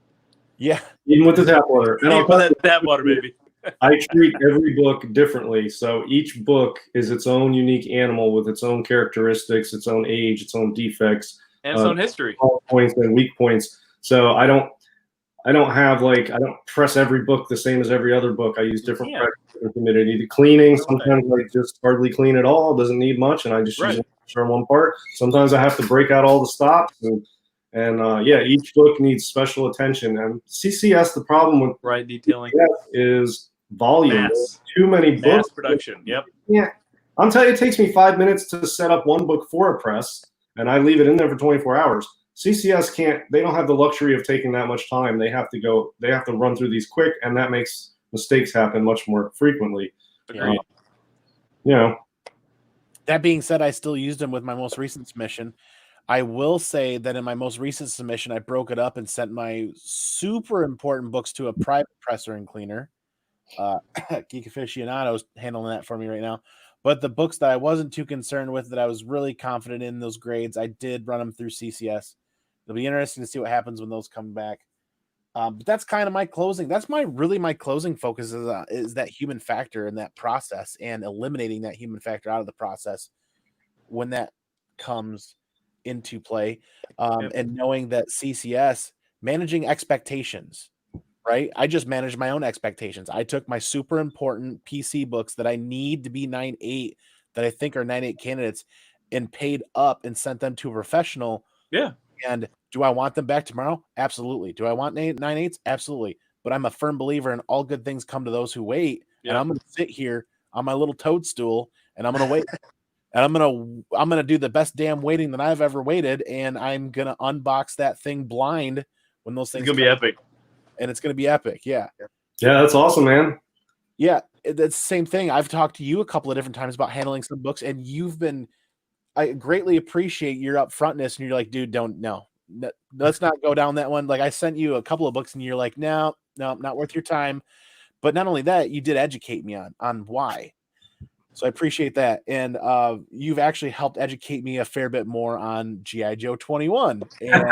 Yeah. Even with the tap water. Even with that tap water, baby. I treat every book differently. So each book is its own unique animal with its own characteristics, its own age, its own defects. And its own history. Points and weak points. So I don't press every book the same as every other book. I use different humidity. The cleaning, sometimes I just hardly clean at all. It doesn't need much, and I just use one part. Sometimes I have to break out all the stops, and each book needs special attention. And CCS, the problem with detailing is volume. Too many books. Mass production. Yep. Yeah, I'll tell you, it takes me 5 minutes to set up one book for a press, and I leave it in there for 24 hours. CCS they don't have the luxury of taking that much time. They have to run through these quick, and that makes mistakes happen much more frequently. Agreed. That being said, I still used them with my most recent submission. I will say that in my most recent submission, I broke it up and sent my super important books to a private presser and cleaner. Geek Aficionado is handling that for me right now. But the books that I wasn't too concerned with, that I was really confident in those grades, I did run them through CCS. It'll be interesting to see what happens when those come back. But that's kind of my closing. That's my closing focus is that human factor and that process, and eliminating that human factor out of the process when that comes into play. And knowing that CCS, managing expectations. Right? I just managed my own expectations. I took my super important PC books that I need to be 9.8, that I think are 9.8 candidates, and paid up and sent them to a professional. Yeah. And do I want them back tomorrow? Absolutely. Do I want 9.8s? Absolutely. But I'm a firm believer in all good things come to those who wait. Yeah. And I'm going to sit here on my little toadstool and I'm going to wait. And I'm going to do the best damn waiting that I've ever waited. And I'm going to unbox that thing blind when those things It's going to be epic. And it's going to be epic. Yeah. Yeah, that's awesome, man. Yeah, it's the same thing. I've talked to you a couple of different times about handling some books, and I greatly appreciate your upfrontness. And you're like, dude, let's not go down that one. Like, I sent you a couple of books, and you're like, no, not worth your time. But not only that, you did educate me on why. So I appreciate that. And you've actually helped educate me a fair bit more on G.I. Joe 21 and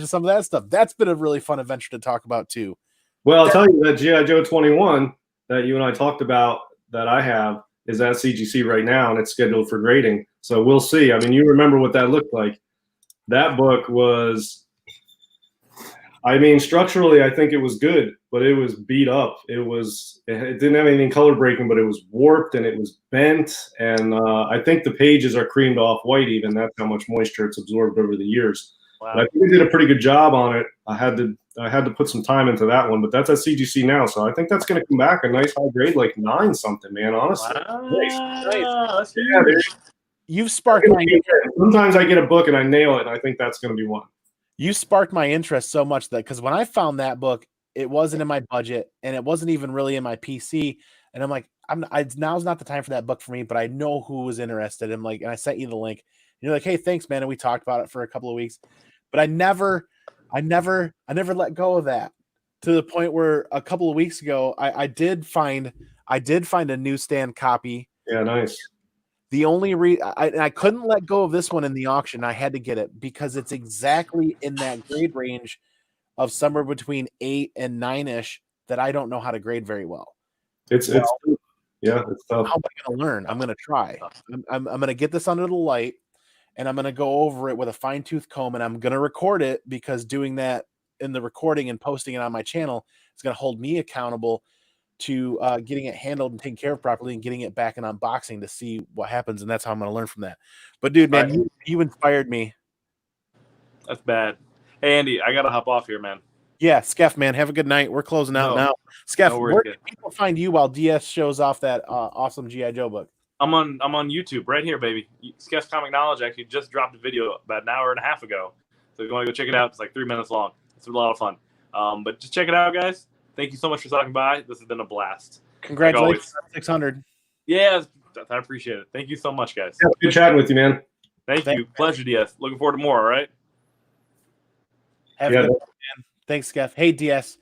some of that stuff. That's been a really fun adventure to talk about too. Well, I'll tell you that G.I. Joe 21 that you and I talked about that I have is at CGC right now, and it's scheduled for grading. So we'll see. I mean, you remember what that looked like. That book was, structurally, I think it was good, but it was beat up. It didn't have anything color breaking, but it was warped and it was bent. And I think the pages are creamed off white even. That's how much moisture it's absorbed over the years. Wow. But I think we did a pretty good job on it. I had to put some time into that one, but that's at CGC now. So I think that's going to come back a nice high grade, like 9 something, man, honestly. Wow. Nice. Yeah, you've sparked my interest. Sometimes I get a book and I nail it, and I think that's going to be one. You sparked my interest so much that, because when I found that book, it wasn't in my budget, and it wasn't even really in my PC. And I'm like, now's not the time for that book for me, but I know who was interested. And I sent you the link. And you're like, hey, thanks, man. And we talked about it for a couple of weeks, but I never let go of that, to the point where a couple of weeks ago, I did find a newsstand copy. Yeah, nice. The only I couldn't let go of this one in the auction. I had to get it because it's exactly in that grade range of somewhere between 8 and 9-ish that I don't know how to grade very well. It's tough. How am I going to learn? I'm going to try. I'm going to get this under the light, and I'm going to go over it with a fine-tooth comb, and I'm going to record it, because doing that in the recording and posting it on my channel is going to hold me accountable to getting it handled and taken care of properly and getting it back in unboxing to see what happens. And that's how I'm going to learn from that. But dude, man, you inspired me. That's bad. Hey, Andy, I got to hop off here, man. Yeah, Skeff, man, have a good night. We're closing out now. Skeff, where can people find you while DS shows off that awesome G.I. Joe book? I'm on YouTube right here, baby. Skeff's Comic Knowledge actually just dropped a video about an hour and a half ago. So if you want to go check it out, it's like 3 minutes long. It's a lot of fun. But just check it out, guys. Thank you so much for stopping by. This has been a blast. Congratulations on 600. Yeah, I appreciate it. Thank you so much, guys. Yeah, good chatting with you, man. Thank you. Pleasure, DS. Looking forward to more, all right? Have a good one, man. Thanks, Skeff. Hey, DS.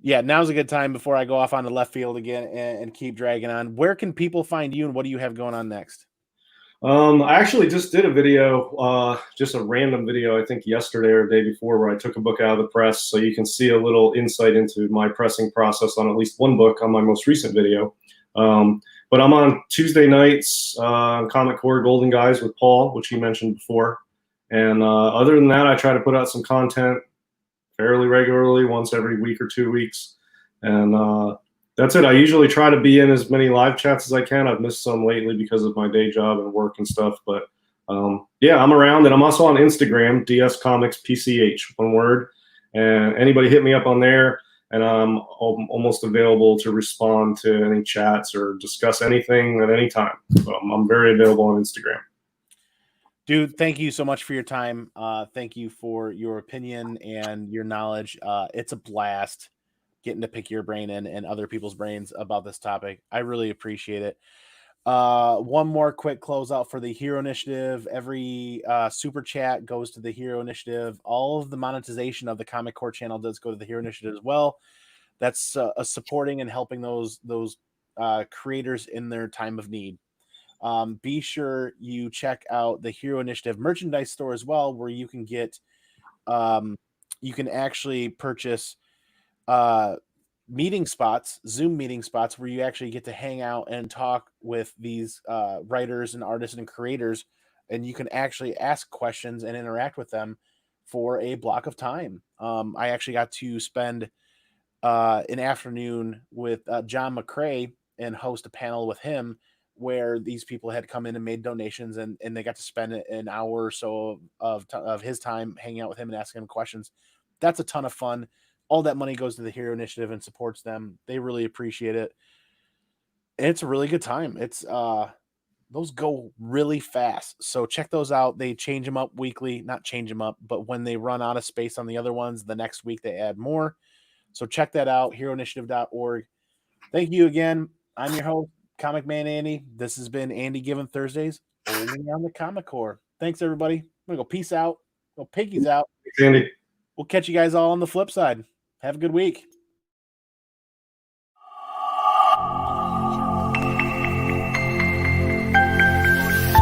Yeah, now's a good time before I go off on the left field again and keep dragging on. Where can people find you, and what do you have going on next? I actually just did a video, just a random video, I think yesterday or the day before, where I took a book out of the press, so you can see a little insight into my pressing process on at least one book on my most recent video. But I'm on Tuesday nights, Comic Core Golden Guys with Paul, which he mentioned before. And other than that, I try to put out some content fairly regularly, once every week or 2 weeks. And that's it. I usually try to be in as many live chats as I can. I've missed some lately because of my day job and work and stuff. But yeah, I'm around. And I'm also on Instagram, DS Comics PCH, one word. And anybody hit me up on there, and I'm almost available to respond to any chats or discuss anything at any time. So I'm very available on Instagram. Dude, thank you so much for your time. Thank you for your opinion and your knowledge. It's a blast getting to pick your brain and other people's brains about this topic. I really appreciate it. One more quick closeout for the Hero Initiative. Every super chat goes to the Hero Initiative. All of the monetization of the Comic Core channel does go to the Hero Initiative as well. That's supporting and helping those creators in their time of need. Be sure you check out the Hero Initiative merchandise store as well, where you can get you can actually purchase meeting spots, Zoom meeting spots, where you actually get to hang out and talk with these writers and artists and creators, and you can actually ask questions and interact with them for a block of time. I actually got to spend an afternoon with John McCrae and host a panel with him, where these people had come in and made donations, and they got to spend an hour or so of his time hanging out with him and asking him questions. That's a ton of fun. All that money goes to the Hero Initiative and supports them. They really appreciate it. And it's a really good time. It's those go really fast. So check those out. They change them up weekly, not change them up, but when they run out of space on the other ones, the next week they add more. So check that out, heroinitiative.org. Thank you again. I'm your host, ComicManAndy. This has been Andy Given Thursdays, only on the Comic Core. Thanks, everybody. I'm going to go peace out. Go piggies out. Thanks, Andy. We'll catch you guys all on the flip side. Have a good week.